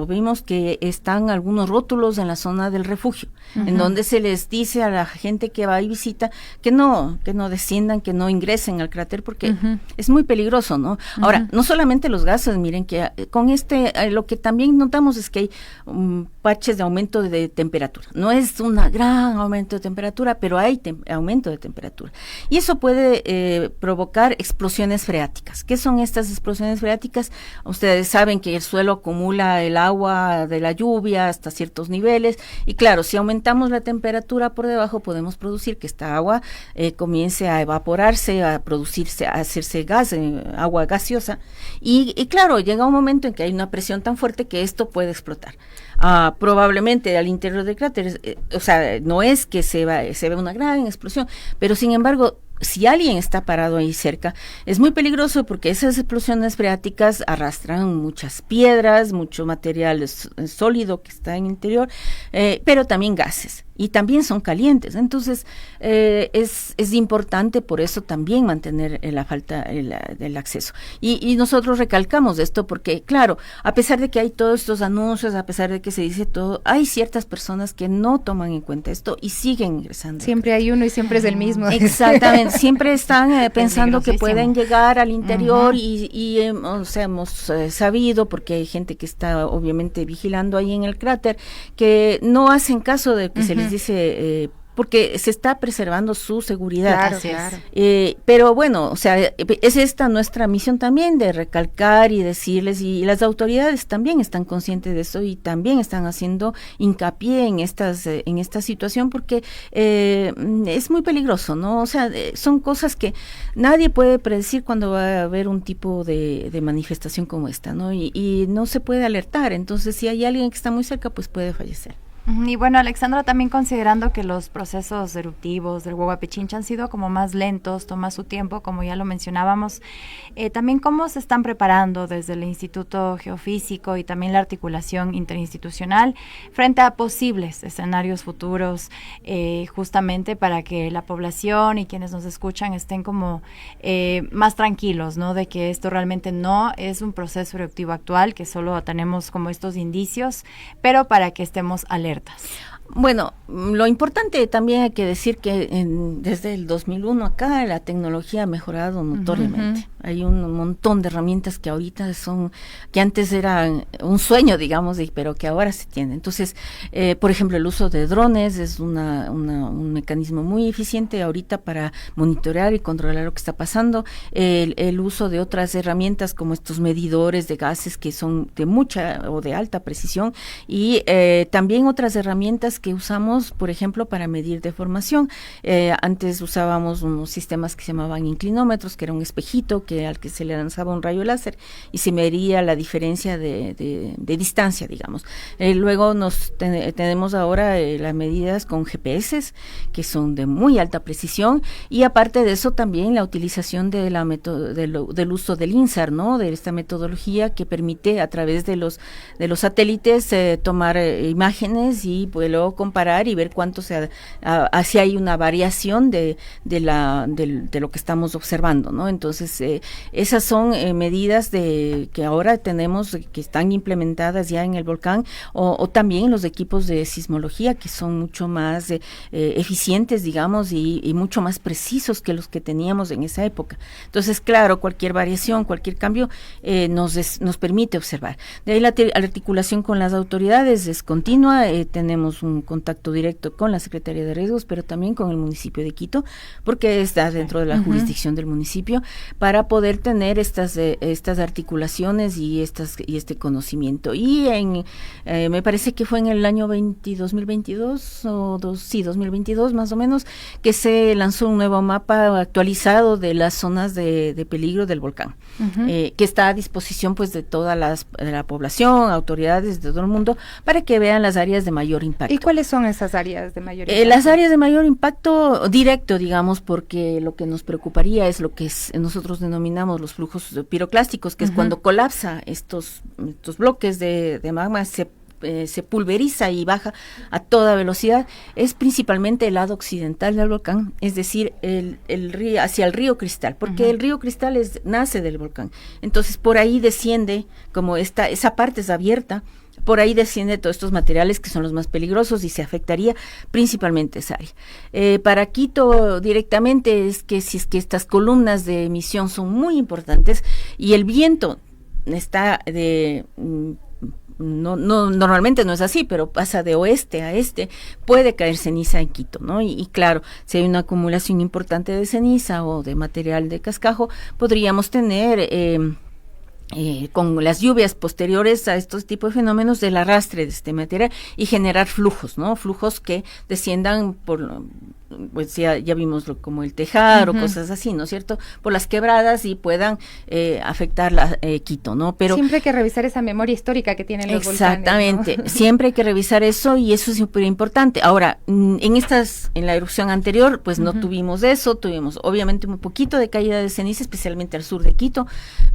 vimos que están algunos rótulos en la zona del refugio, en donde se les dice a la gente que va y visita que no desciendan, que no ingresen al cráter porque es muy peligroso, ¿no? Ahora, no solamente los gases, miren que con lo que también notamos es que hay parches de aumento de temperatura. No es un gran aumento de temperatura, pero hay aumento de temperatura. Y eso puede provocar explosiones freáticas. ¿Qué son estas explosiones freáticas? Ustedes saben que el suelo acumula el agua de la lluvia hasta ciertos niveles, y claro, si aumentamos la temperatura por debajo, podemos producir que esta agua comience a evaporarse, a producirse, a hacerse gas, agua gaseosa, y claro, llega un momento en que hay una presión tan fuerte que esto puede explotar. Probablemente al interior del cráter, o sea, no es que se ve una gran explosión, pero sin embargo, si alguien está parado ahí cerca, es muy peligroso porque esas explosiones freáticas arrastran muchas piedras, mucho material sólido que está en el interior, pero también gases. y también son calientes. Entonces, es importante por eso también mantener la falta del acceso. Y nosotros recalcamos esto porque, claro, a pesar de que hay todos estos anuncios, a pesar de que se dice todo, hay ciertas personas que no toman en cuenta esto y siguen ingresando. Siempre hay uno y siempre es el mismo. Exactamente, siempre están pensando que pueden llegar al interior o sea, hemos sabido, porque hay gente que está obviamente vigilando ahí en el cráter, que no hacen caso de que se les dice, porque se está preservando su seguridad. Claro. Pero bueno, o sea, es esta nuestra misión también de recalcar y decirles, y las autoridades también están conscientes de eso y también están haciendo hincapié en esta situación, porque es muy peligroso, ¿no? O sea, son cosas que nadie puede predecir cuando va a haber un tipo de manifestación como esta, ¿no? Y no se puede alertar, entonces si hay alguien que está muy cerca, pues puede fallecer. Y bueno, Alexandra, también considerando que los procesos eruptivos del Guagua Pichincha han sido como más lentos, toma su tiempo, como ya lo mencionábamos, también cómo se están preparando desde el Instituto Geofísico y también la articulación interinstitucional frente a posibles escenarios futuros, justamente para que la población y quienes nos escuchan estén como más tranquilos, ¿no? De que esto realmente no es un proceso eruptivo actual, que solo tenemos como estos indicios, pero para que estemos alertas. Bueno, lo importante también hay que decir que desde el 2001 acá la tecnología ha mejorado notoriamente. Hay un montón de herramientas que ahorita que antes eran un sueño, digamos, pero que ahora se tienen. Entonces, por ejemplo, el uso de drones es un mecanismo muy eficiente ahorita para monitorear y controlar lo que está pasando. El uso de otras herramientas como estos medidores de gases que son de mucha o de alta precisión, y también otras herramientas que usamos, por ejemplo, para medir deformación. Antes usábamos unos sistemas que se llamaban inclinómetros, que era un espejito al que se le lanzaba un rayo láser y se medía la diferencia de distancia, digamos. Luego tenemos ahora las medidas con GPS, que son de muy alta precisión, y aparte de eso también la utilización del uso del INSAR, ¿no? De esta metodología que permite a través de los satélites tomar imágenes y pues luego comparar y ver cuánto si hay una variación de lo que estamos observando, ¿no? Entonces, esas son medidas que ahora tenemos, que están implementadas ya en el volcán, o también los equipos de sismología, que son mucho más eficientes, digamos, y mucho más precisos que los que teníamos en esa época. Entonces, claro, cualquier variación, cualquier cambio nos permite observar. De ahí la articulación con las autoridades es continua. Tenemos un contacto directo con la Secretaría de Riesgos, pero también con el municipio de Quito, porque está dentro de la jurisdicción del municipio, para poder tener estas articulaciones y este conocimiento. Y me parece que fue en el año 2022 2022 más o menos, que se lanzó un nuevo mapa actualizado de las zonas de peligro del volcán, que está a disposición pues de toda la población, autoridades de todo el mundo, para que vean las áreas de mayor impacto. ¿Y cuáles son esas áreas de mayor impacto? Las áreas de mayor impacto directo, digamos, porque lo que nos preocuparía es lo que nosotros denominamos los flujos piroclásticos, que es cuando colapsa estos bloques de magma, se pulveriza y baja a toda velocidad. Es principalmente el lado occidental del volcán, es decir, hacia el río Cristal, porque el río Cristal nace del volcán. Entonces, por ahí desciende, como esa parte es abierta, por ahí desciende todos estos materiales que son los más peligrosos y se afectaría principalmente esa área. Para Quito directamente es que si es que estas columnas de emisión son muy importantes y el viento está normalmente no es así, pero pasa de oeste a este, puede caer ceniza en Quito, ¿no? Y claro, si hay una acumulación importante de ceniza o de material de cascajo, podríamos tener con las lluvias posteriores a estos tipos de fenómenos, el arrastre de este material y generar flujos, ¿no? Flujos que desciendan pues ya vimos como el tejar o cosas así, ¿no es cierto? Por las quebradas y puedan afectar Quito, ¿no? Pero siempre hay que revisar esa memoria histórica que tienen los volcanes, ¿no? Exactamente, siempre hay que revisar eso y eso es súper importante. Ahora, en la erupción anterior, pues no tuvimos eso, tuvimos obviamente un poquito de caída de ceniza, especialmente al sur de Quito,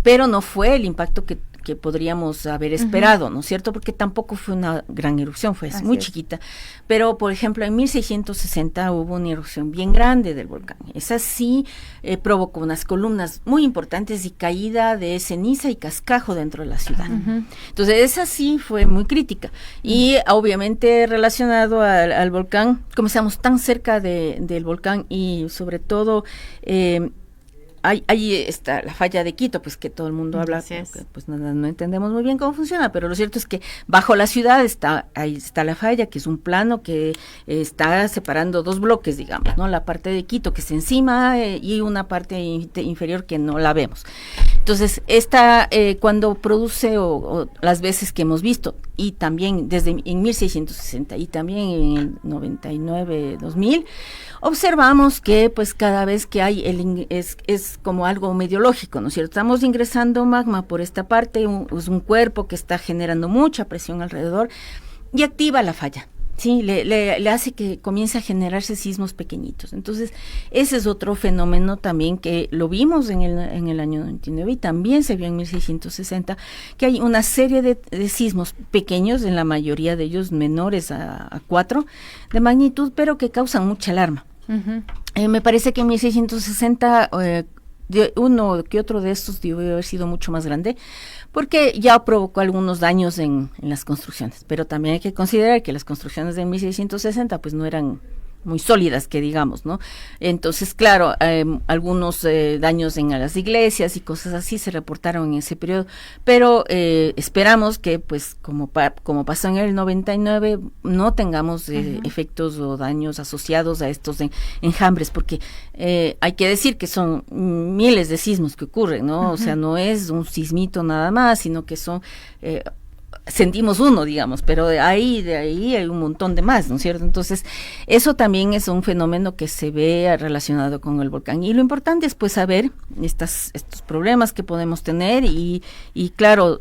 pero no fue el impacto que que podríamos haber esperado, ¿no es cierto? Porque tampoco fue una gran erupción, fue muy chiquita. Pero, por ejemplo, en 1660 hubo una erupción bien grande del volcán. Esa sí provocó unas columnas muy importantes y caída de ceniza y cascajo dentro de la ciudad. Entonces, esa sí fue muy crítica. Y obviamente relacionado al volcán, como estamos tan cerca del volcán y sobre todo ahí está la falla de Quito, pues que todo el mundo habla, pues no entendemos muy bien cómo funciona, pero lo cierto es que bajo la ciudad ahí está la falla, que es un plano que está separando dos bloques, digamos, ¿no? La parte de Quito que está encima y una parte inferior que no la vemos. Entonces, cuando produce o las veces que hemos visto, y también desde en 1660 y también en el 99, 2000, observamos que pues cada vez que hay es como algo medio lógico, ¿no es cierto? Estamos ingresando magma por esta parte, es un cuerpo que está generando mucha presión alrededor y activa la falla. Sí, le hace que comience a generarse sismos pequeñitos. Entonces, ese es otro fenómeno también que lo vimos en el año 99 y también se vio en 1660, que hay una serie de sismos pequeños, en la mayoría de ellos menores a 4 de magnitud, pero que causan mucha alarma. Me parece que en 1660 uno que otro de estos debió haber sido mucho más grande, porque ya provocó algunos daños en las construcciones, pero también hay que considerar que las construcciones de 1660 pues no eran muy sólidas, que digamos, ¿no? Entonces, claro, algunos daños en las iglesias y cosas así se reportaron en ese periodo, pero esperamos que, pues, como pasó en el 99, no tengamos efectos o daños asociados a estos enjambres, porque hay que decir que son miles de sismos que ocurren, ¿no? O sea, no es un sismito nada más, sino que son sentimos uno, digamos, pero de ahí hay un montón de más, ¿no es cierto? Entonces, eso también es un fenómeno que se ve relacionado con el volcán. Y lo importante es, pues, saber estos problemas que podemos tener y claro,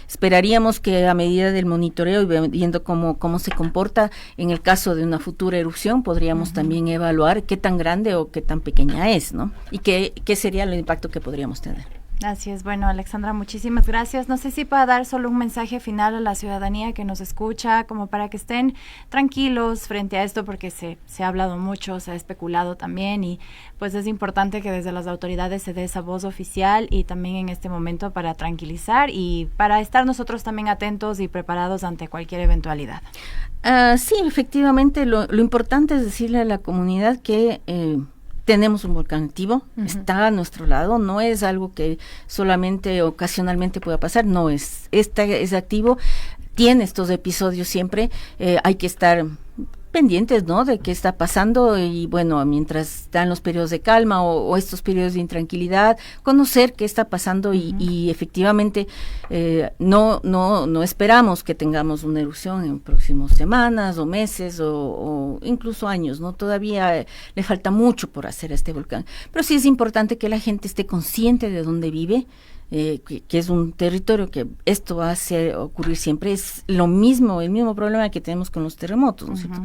esperaríamos que a medida del monitoreo y viendo cómo se comporta en el caso de una futura erupción, podríamos también evaluar qué tan grande o qué tan pequeña es, ¿no? Y qué sería el impacto que podríamos tener. Así es. Bueno, Alexandra, muchísimas gracias. No sé si pueda dar solo un mensaje final a la ciudadanía que nos escucha, como para que estén tranquilos frente a esto, porque se ha hablado mucho, se ha especulado también, y pues es importante que desde las autoridades se dé esa voz oficial y también en este momento para tranquilizar y para estar nosotros también atentos y preparados ante cualquier eventualidad. Sí, efectivamente, lo importante es decirle a la comunidad que tenemos un volcán activo, está a nuestro lado, no es algo que solamente ocasionalmente pueda pasar, no es activo, tiene estos episodios siempre, hay que estar pendientes, ¿no?, de qué está pasando y bueno, mientras están los periodos de calma o estos periodos de intranquilidad, conocer qué está pasando y efectivamente no esperamos que tengamos una erupción en próximas semanas o meses o incluso años, ¿no? Todavía le falta mucho por hacer a este volcán, pero sí es importante que la gente esté consciente de dónde vive, que es un territorio que esto va a hacer ocurrir siempre, es el mismo problema que tenemos con los terremotos, ¿no es cierto?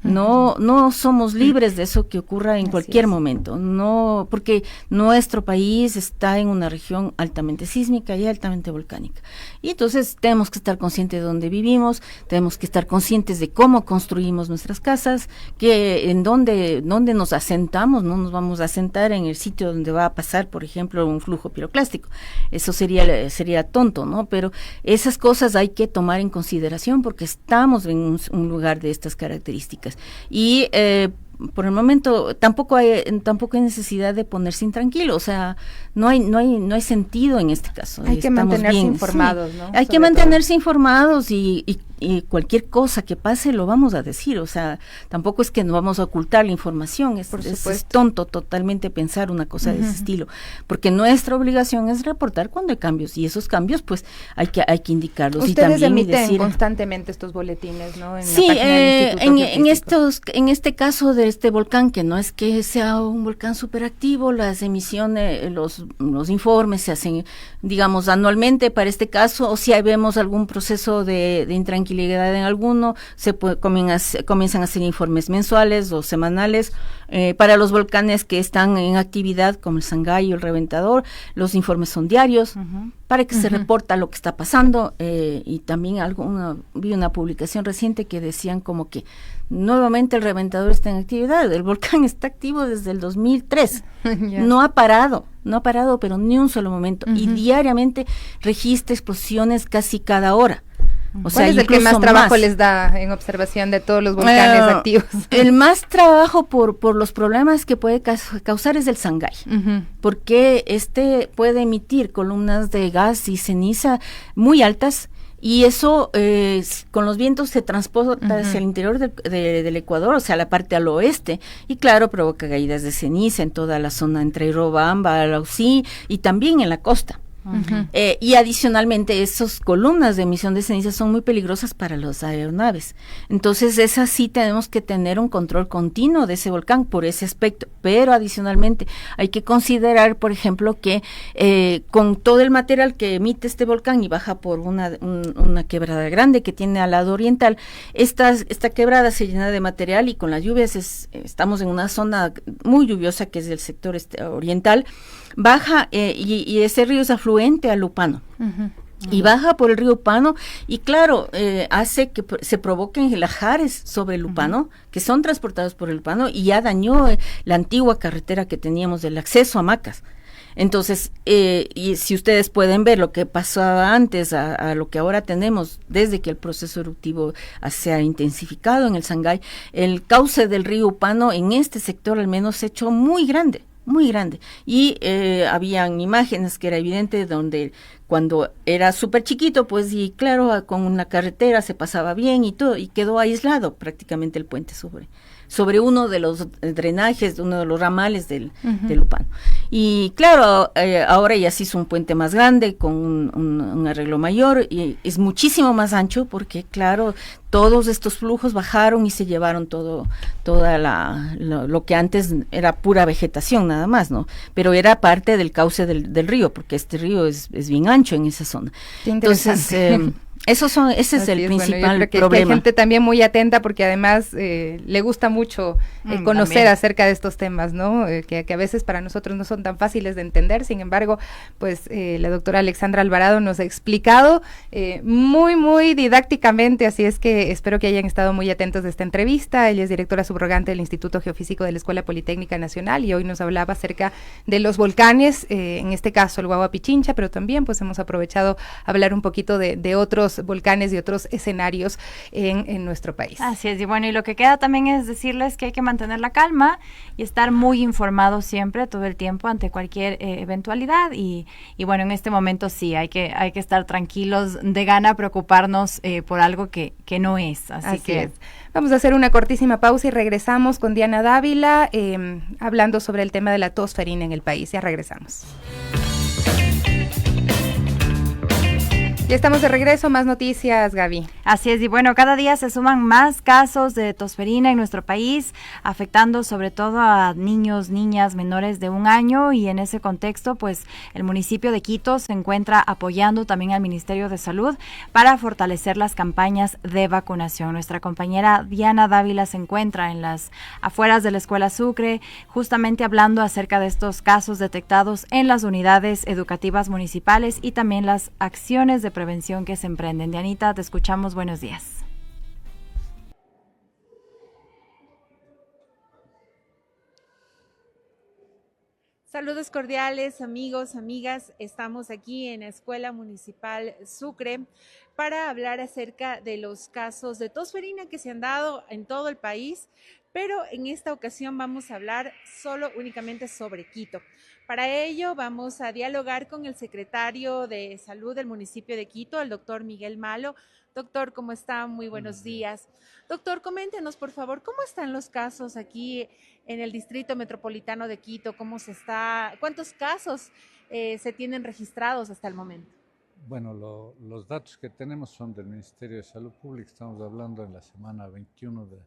No somos libres de eso que ocurra en cualquier momento, no, porque nuestro país está en una región altamente sísmica y altamente volcánica, y entonces tenemos que estar conscientes de dónde vivimos, tenemos que estar conscientes de cómo construimos nuestras casas, que en dónde nos asentamos, no nos vamos a asentar en el sitio donde va a pasar, por ejemplo, un flujo piroclástico, eso sería tonto, ¿no? Pero esas cosas hay que tomar en consideración porque estamos en un lugar de estas características. Y por el momento tampoco hay necesidad de ponerse intranquilo, o sea, no hay sentido en este caso. Hay que mantenerse informados, ¿no? Hay que mantenerse informados y cualquier cosa que pase lo vamos a decir, o sea, tampoco es que no vamos a ocultar la información, es tonto totalmente pensar una cosa de ese estilo, porque nuestra obligación es reportar cuando hay cambios y esos cambios pues hay que indicarlos. Ustedes y también emiten constantemente estos boletines, ¿no? Sí, en este caso de este volcán, que no es que sea un volcán superactivo, las emisiones, los informes se hacen, digamos, anualmente para este caso, o si vemos algún proceso de intranquilidad en alguno, comienzan a hacer informes mensuales o semanales, Para los volcanes que están en actividad, como el Sangay o el Reventador, los informes son diarios, para que se reporta lo que está pasando, y también vi una publicación reciente que decían como que nuevamente el Reventador está en actividad. El volcán está activo desde el 2003, no ha parado, pero ni un solo momento, y diariamente registra explosiones casi cada hora. O sea, ¿cuál es el que más trabajo les da en observación de todos los volcanes activos? El más trabajo por los problemas que puede causar es el Sangay, porque puede emitir columnas de gas y ceniza muy altas, y eso con los vientos se transporta hacia el interior del Ecuador, o sea, la parte al oeste, y claro, provoca caídas de ceniza en toda la zona entre Riobamba, Alausí, y también en la costa. Y adicionalmente esas columnas de emisión de ceniza son muy peligrosas para las aeronaves, entonces esas sí tenemos que tener un control continuo de ese volcán por ese aspecto, pero adicionalmente hay que considerar, por ejemplo, que con todo el material que emite este volcán y baja por una quebrada grande que tiene al lado oriental, esta quebrada se llena de material, y con las lluvias estamos en una zona muy lluviosa que es el sector oriental, baja y ese río es afluente al Lupano. Y baja por el río Upano, y claro, hace que se provoquen lajares sobre el Lupano, que son transportados por el Lupano, y ya dañó la antigua carretera que teníamos del acceso a Macas. Entonces, y si ustedes pueden ver lo que pasaba antes a lo que ahora tenemos, desde que el proceso eruptivo se ha intensificado en el Sangay, el cauce del río Upano en este sector al menos se ha hecho muy grande, y habían imágenes que era evidente donde cuando era súper chiquito, pues, y claro, con una carretera se pasaba bien y todo, y quedó aislado prácticamente el puente sobre uno de los drenajes, uno de los ramales del Lupano. Y claro, ahora ya se hizo un puente más grande, con un arreglo mayor, y es muchísimo más ancho, porque claro, todos estos flujos bajaron y se llevaron lo que antes era pura vegetación nada más, ¿no? Pero era parte del cauce del río, porque este río es bien ancho en esa zona. Entonces, ese es el principal problema. Que hay gente también muy atenta, porque además le gusta mucho conocer también acerca de estos temas, ¿no? Que a veces para nosotros no son tan fáciles de entender. Sin embargo, pues la doctora Alexandra Alvarado nos ha explicado muy didácticamente, así es que espero que hayan estado muy atentos de esta entrevista. Ella es directora subrogante del Instituto Geofísico de la Escuela Politécnica Nacional, y hoy nos hablaba acerca de los volcanes, en este caso el Guagua Pichincha, pero también pues hemos aprovechado a hablar un poquito de otros volcanes y otros escenarios en nuestro país. Así es, y bueno, y lo que queda también es decirles que hay que mantener la calma y estar muy informados siempre, todo el tiempo, ante cualquier eventualidad, y bueno, en este momento sí, hay que estar tranquilos, de gana preocuparnos por algo que no es, así que es. Vamos a hacer una cortísima pausa y regresamos con Diana Dávila, hablando sobre el tema de la tosferina en el país. Ya regresamos. Ya estamos de regreso, más noticias, Gaby. Así es, y bueno, cada día se suman más casos de tosferina en nuestro país, afectando sobre todo a niños, niñas menores de 1 año, y en ese contexto, pues, el municipio de Quito se encuentra apoyando también al Ministerio de Salud para fortalecer las campañas de vacunación. Nuestra compañera Diana Dávila se encuentra en las afueras de la Escuela Sucre, justamente hablando acerca de estos casos detectados en las unidades educativas municipales y también las acciones de prevención que se emprenden. Dianita, te escuchamos, buenos días. Saludos cordiales, amigos, amigas. Estamos aquí en la Escuela Municipal Sucre para hablar acerca de los casos de tosferina que se han dado en todo el país, pero en esta ocasión vamos a hablar únicamente sobre Quito. Para ello vamos a dialogar con el secretario de Salud del municipio de Quito, el doctor Miguel Malo. Doctor, ¿cómo está? Muy buenos días. Doctor, coméntenos, por favor, ¿cómo están los casos aquí en el Distrito Metropolitano de Quito? ¿Cuántos casos se tienen registrados hasta el momento? Bueno, los datos que tenemos son del Ministerio de Salud Pública. Estamos hablando en la semana 21 de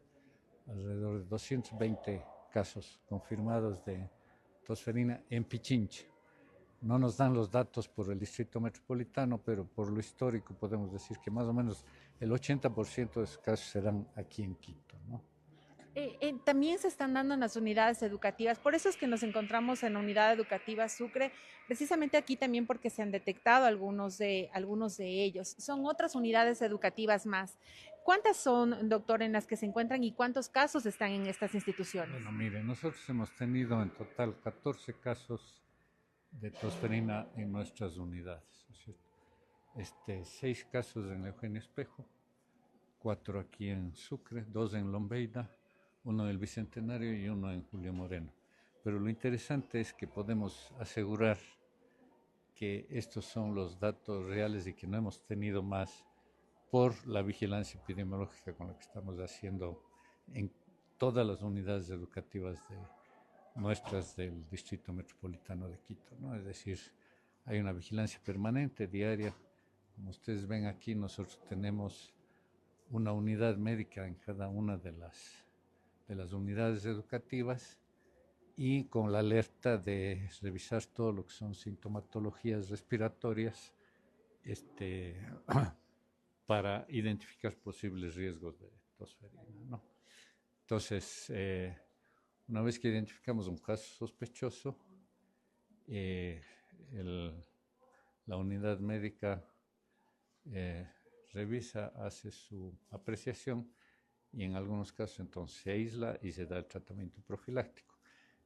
alrededor de 220 casos confirmados de tosferina en Pichincha. No nos dan los datos por el Distrito Metropolitano, pero por lo histórico podemos decir que más o menos el 80% de esos casos se dan aquí en Quito, ¿no? También se están dando en las unidades educativas, por eso es que nos encontramos en la unidad educativa Sucre, precisamente aquí también porque se han detectado algunos de ellos. Son otras unidades educativas más. ¿Cuántas son, doctor, en las que se encuentran y cuántos casos están en estas instituciones? Bueno, mire, nosotros hemos tenido en total 14 casos de tosferina en nuestras unidades, ¿no es cierto? 6 casos en Eugenio Espejo, 4 aquí en Sucre, 2 en Lombeida, 1 en el Bicentenario y 1 en Julio Moreno. Pero lo interesante es que podemos asegurar que estos son los datos reales y que no hemos tenido más por la vigilancia epidemiológica con la que estamos haciendo en todas las unidades educativas nuestras del Distrito Metropolitano de Quito, ¿no? Es decir, hay una vigilancia permanente, diaria. Como ustedes ven aquí, nosotros tenemos una unidad médica en cada una de las unidades educativas y con la alerta de revisar todo lo que son sintomatologías respiratorias para identificar posibles riesgos de tosferina, ¿no? Entonces, una vez que identificamos un caso sospechoso, eh, el, la unidad médica revisa, hace su apreciación y en algunos casos entonces se aísla y se da el tratamiento profiláctico.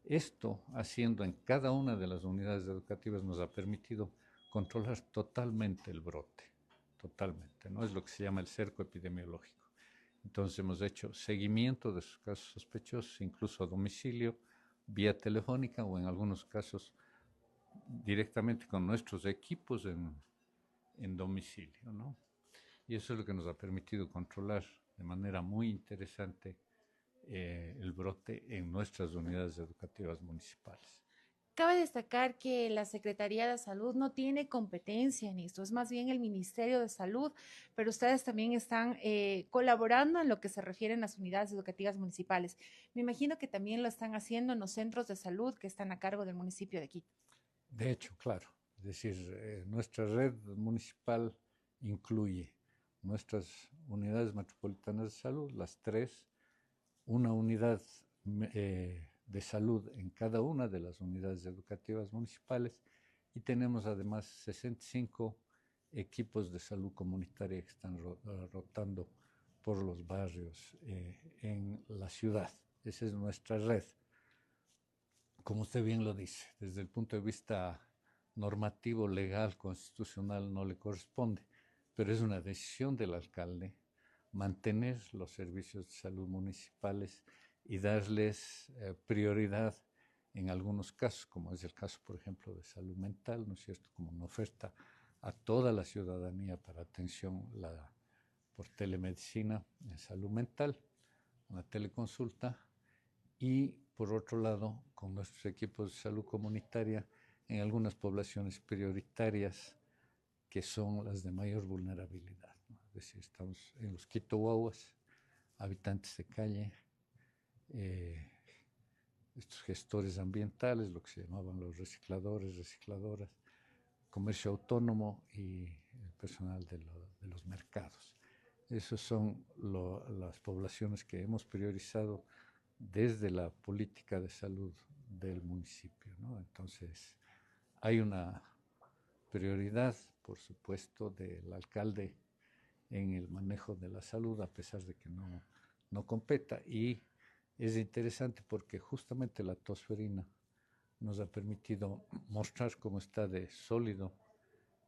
Esto, haciendo en cada una de las unidades educativas, nos ha permitido controlar totalmente el brote, totalmente, ¿no? Es lo que se llama el cerco epidemiológico. Entonces hemos hecho seguimiento de sus casos sospechosos, incluso a domicilio, vía telefónica o en algunos casos directamente con nuestros equipos en domicilio, ¿no? Y eso es lo que nos ha permitido controlar de manera muy interesante el brote en nuestras unidades educativas municipales. Cabe destacar que la Secretaría de Salud no tiene competencia en esto, es más bien el Ministerio de Salud, pero ustedes también están colaborando en lo que se refiere a las unidades educativas municipales. Me imagino que también lo están haciendo en los centros de salud que están a cargo del municipio de Quito. De hecho, claro, es decir, nuestra red municipal incluye nuestras unidades metropolitanas de salud, las 3, una unidad de salud en cada una de las unidades educativas municipales y tenemos además 65 equipos de salud comunitaria que están rotando por los barrios en la ciudad. Esa es nuestra red. Como usted bien lo dice, desde el punto de vista normativo, legal, constitucional, no le corresponde, pero es una decisión del alcalde mantener los servicios de salud municipales y darles prioridad en algunos casos, como es el caso, por ejemplo, de salud mental, ¿no es cierto?, como una oferta a toda la ciudadanía para atención por telemedicina en salud mental, una teleconsulta, y por otro lado, con nuestros equipos de salud comunitaria en algunas poblaciones prioritarias que son las de mayor vulnerabilidad, ¿no? Es decir, estamos en los Quito Guaguas, habitantes de calle, estos gestores ambientales, lo que se llamaban los recicladores, recicladoras, comercio autónomo y el personal de los mercados. Esas son las poblaciones que hemos priorizado desde la política de salud del municipio, ¿no? Entonces, hay una prioridad, por supuesto, del alcalde en el manejo de la salud, a pesar de que no competa. Y es interesante porque justamente la tosferina nos ha permitido mostrar cómo está de sólido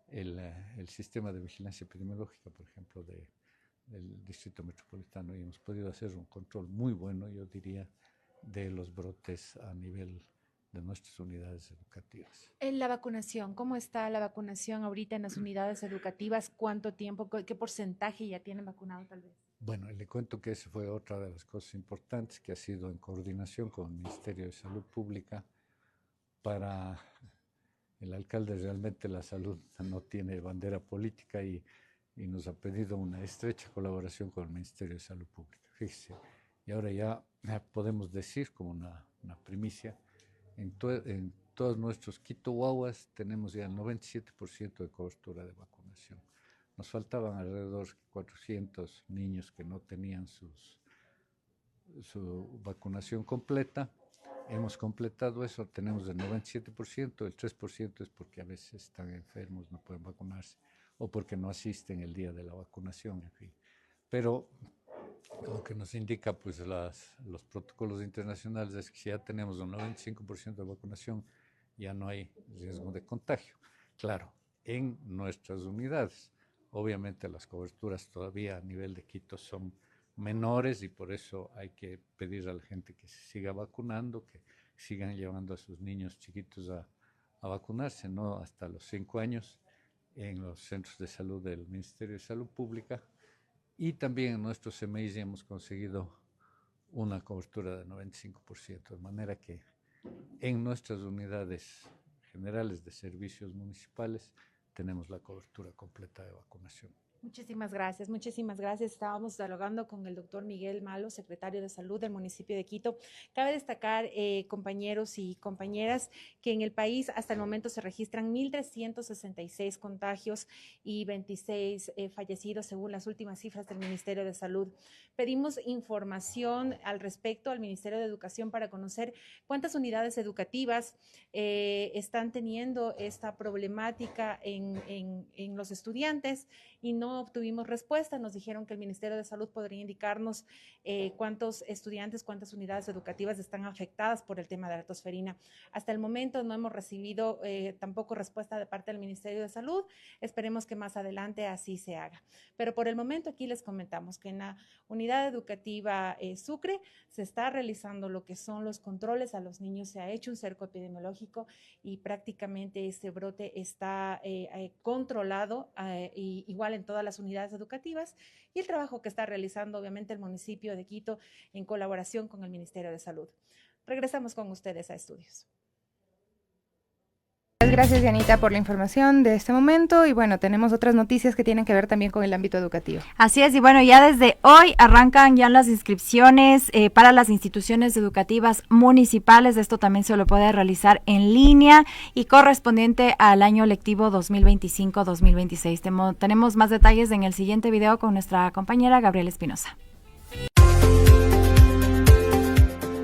el sistema de vigilancia epidemiológica, por ejemplo, del Distrito Metropolitano, y hemos podido hacer un control muy bueno, yo diría, de los brotes a nivel de nuestras unidades educativas. En la vacunación, ¿cómo está la vacunación ahorita en las unidades educativas? ¿Cuánto tiempo, qué porcentaje ya tienen vacunado tal vez? Bueno, le cuento que esa fue otra de las cosas importantes que ha sido en coordinación con el Ministerio de Salud Pública. Para el alcalde realmente la salud no tiene bandera política y nos ha pedido una estrecha colaboración con el Ministerio de Salud Pública. Fíjese, y ahora ya podemos decir como una primicia, en todos nuestros Quito Guaguas tenemos ya el 97% de cobertura de vacunación. Nos faltaban alrededor de 400 niños que no tenían sus su vacunación completa. Hemos completado eso, tenemos el 97%, el 3% es porque a veces están enfermos, no pueden vacunarse, o porque no asisten el día de la vacunación, en fin. Pero lo que nos indica pues los protocolos internacionales es que si ya tenemos un 95% de vacunación, ya no hay riesgo de contagio. Claro, en nuestras unidades, obviamente las coberturas todavía a nivel de Quito son menores y por eso hay que pedir a la gente que se siga vacunando, que sigan llevando a sus niños chiquitos a vacunarse, ¿no? Hasta los 5 años en los centros de salud del Ministerio de Salud Pública, y también en nuestros CMI hemos conseguido una cobertura de 95%, de manera que en nuestras unidades generales de servicios municipales tenemos la cobertura completa de vacunación. Muchísimas gracias, muchísimas gracias. Estábamos dialogando con el doctor Miguel Malo, secretario de Salud del municipio de Quito. Cabe destacar, compañeros y compañeras, que en el país hasta el momento se registran 1.366 contagios y 26 fallecidos según las últimas cifras del Ministerio de Salud. Pedimos información al respecto al Ministerio de Educación para conocer cuántas unidades educativas están teniendo esta problemática en los estudiantes, y no obtuvimos respuesta. Nos dijeron que el Ministerio de Salud podría indicarnos cuántos estudiantes, cuántas unidades educativas están afectadas por el tema de la tosferina. Hasta el momento no hemos recibido tampoco respuesta de parte del Ministerio de Salud. Esperemos que más adelante así se haga. Pero por el momento aquí les comentamos que en la unidad educativa Sucre se está realizando lo que son los controles a los niños, se ha hecho un cerco epidemiológico y prácticamente este brote está controlado y igual en todas las unidades educativas, y el trabajo que está realizando obviamente el municipio de Quito en colaboración con el Ministerio de Salud. Regresamos con ustedes a estudios. Gracias, Dianita, por la información de este momento. Y bueno, tenemos otras noticias que tienen que ver también con el ámbito educativo. Así es, y bueno, ya desde hoy arrancan ya las inscripciones para las instituciones educativas municipales. Esto también se lo puede realizar en línea y correspondiente al año lectivo 2025-2026. Tenemos más detalles en el siguiente video con nuestra compañera Gabriela Espinosa.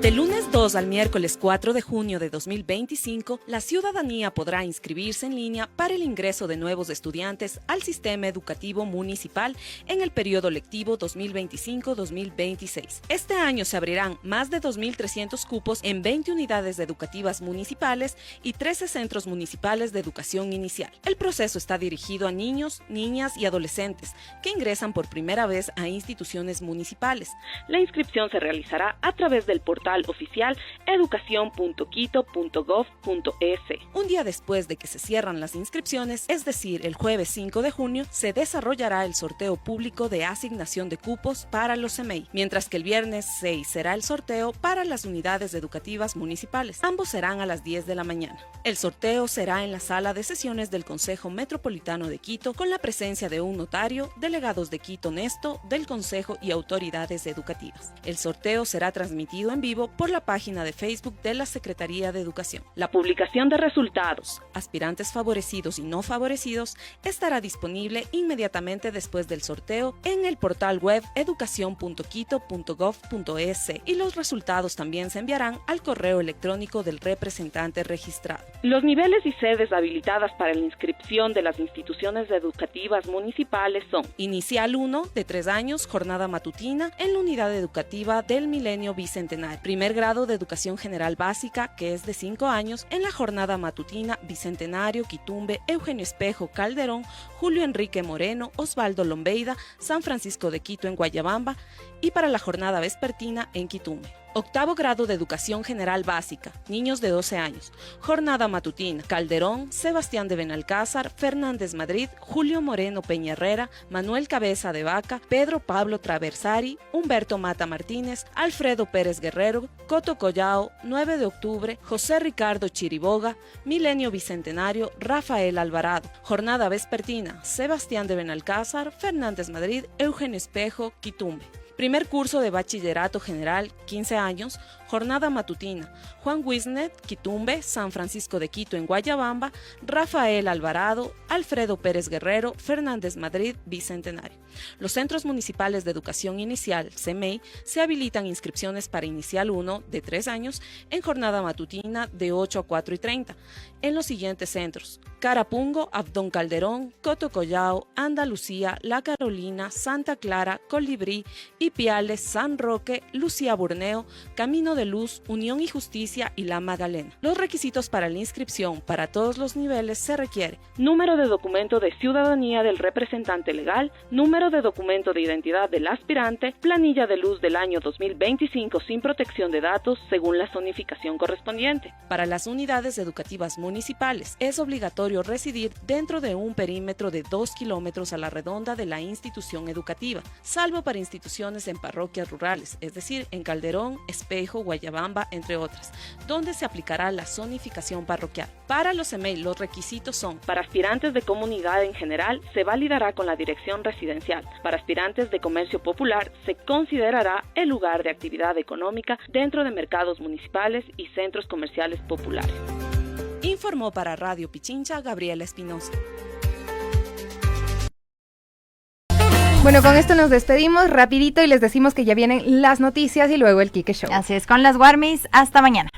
Del lunes 2 al miércoles 4 de junio de 2025, la ciudadanía podrá inscribirse en línea para el ingreso de nuevos estudiantes al sistema educativo municipal en el periodo lectivo 2025-2026. Este año se abrirán más de 2.300 cupos en 20 unidades educativas municipales y 13 centros municipales de educación inicial. El proceso está dirigido a niños, niñas y adolescentes que ingresan por primera vez a instituciones municipales. La inscripción se realizará a través del portal oficial educacion.quito.gov.es. Un día después de que se cierran las inscripciones, es decir, el jueves 5 de junio, se desarrollará el sorteo público de asignación de cupos para los CMEI, mientras que el viernes 6 será el sorteo para las unidades educativas municipales. Ambos serán a las 10 de la mañana. El sorteo será en la sala de sesiones del Consejo Metropolitano de Quito, con la presencia de un notario, delegados de Quito Nesto, del Consejo y autoridades educativas. El sorteo será transmitido en vivo por la página de Facebook de la Secretaría de Educación. La publicación de resultados, aspirantes favorecidos y no favorecidos, estará disponible inmediatamente después del sorteo en el portal web educacion.quito.gov.es, y los resultados también se enviarán al correo electrónico del representante registrado. Los niveles y sedes habilitadas para la inscripción de las instituciones educativas municipales son: Inicial 1, de 3 años, jornada matutina en la unidad educativa del Milenio Bicentenario. Primer grado de educación general básica, que es de 5 años, en la jornada matutina Bicentenario, Quitumbe, Eugenio Espejo, Calderón, Julio Enrique Moreno, Osvaldo Lombeida, San Francisco de Quito en Guayabamba, y para la jornada vespertina en Quitumbe. Octavo grado de educación general básica, niños de 12 años, jornada matutina, Calderón, Sebastián de Benalcázar, Fernández Madrid, Julio Moreno Peña Herrera, Manuel Cabeza de Vaca, Pedro Pablo Traversari, Humberto Mata Martínez, Alfredo Pérez Guerrero, Coto Collao, 9 de octubre, José Ricardo Chiriboga, Milenio Bicentenario, Rafael Alvarado, jornada vespertina, Sebastián de Benalcázar, Fernández Madrid, Eugenio Espejo, Quitumbe. Primer curso de bachillerato general, 15 años, Jornada matutina, Juan Wisnet, Quitumbe, San Francisco de Quito en Guayabamba, Rafael Alvarado, Alfredo Pérez Guerrero, Fernández Madrid, Bicentenario. Los Centros Municipales de Educación Inicial, CEMEI, se habilitan inscripciones para Inicial 1 de 3 años en jornada matutina de 8 a 4:30 en los siguientes centros: Carapungo, Abdón Calderón, Cotocollao, Andalucía, La Carolina, Santa Clara, Colibrí, Ipiales, San Roque, Lucía Burneo, Camino de Luz, Unión y Justicia y La Magdalena. Los requisitos para la inscripción para todos los niveles se requiere: número de documento de ciudadanía del representante legal, número de documento de identidad del aspirante, planilla de luz del año 2025 sin protección de datos según la zonificación correspondiente. Para las unidades educativas municipales es obligatorio residir dentro de un perímetro de 2 kilómetros a la redonda de la institución educativa, salvo para instituciones en parroquias rurales, es decir, en Calderón, Espejo, Guayabamba, entre otras, donde se aplicará la zonificación parroquial. Para los CEMEI, los requisitos son: para aspirantes de comunidad en general, se validará con la dirección residencial. Para aspirantes de comercio popular, se considerará el lugar de actividad económica dentro de mercados municipales y centros comerciales populares. Informó para Radio Pichincha Gabriela Espinosa. Bueno, con esto nos despedimos rapidito y les decimos que ya vienen las noticias y luego el Quique Show. Así es, con las Warmis, hasta mañana.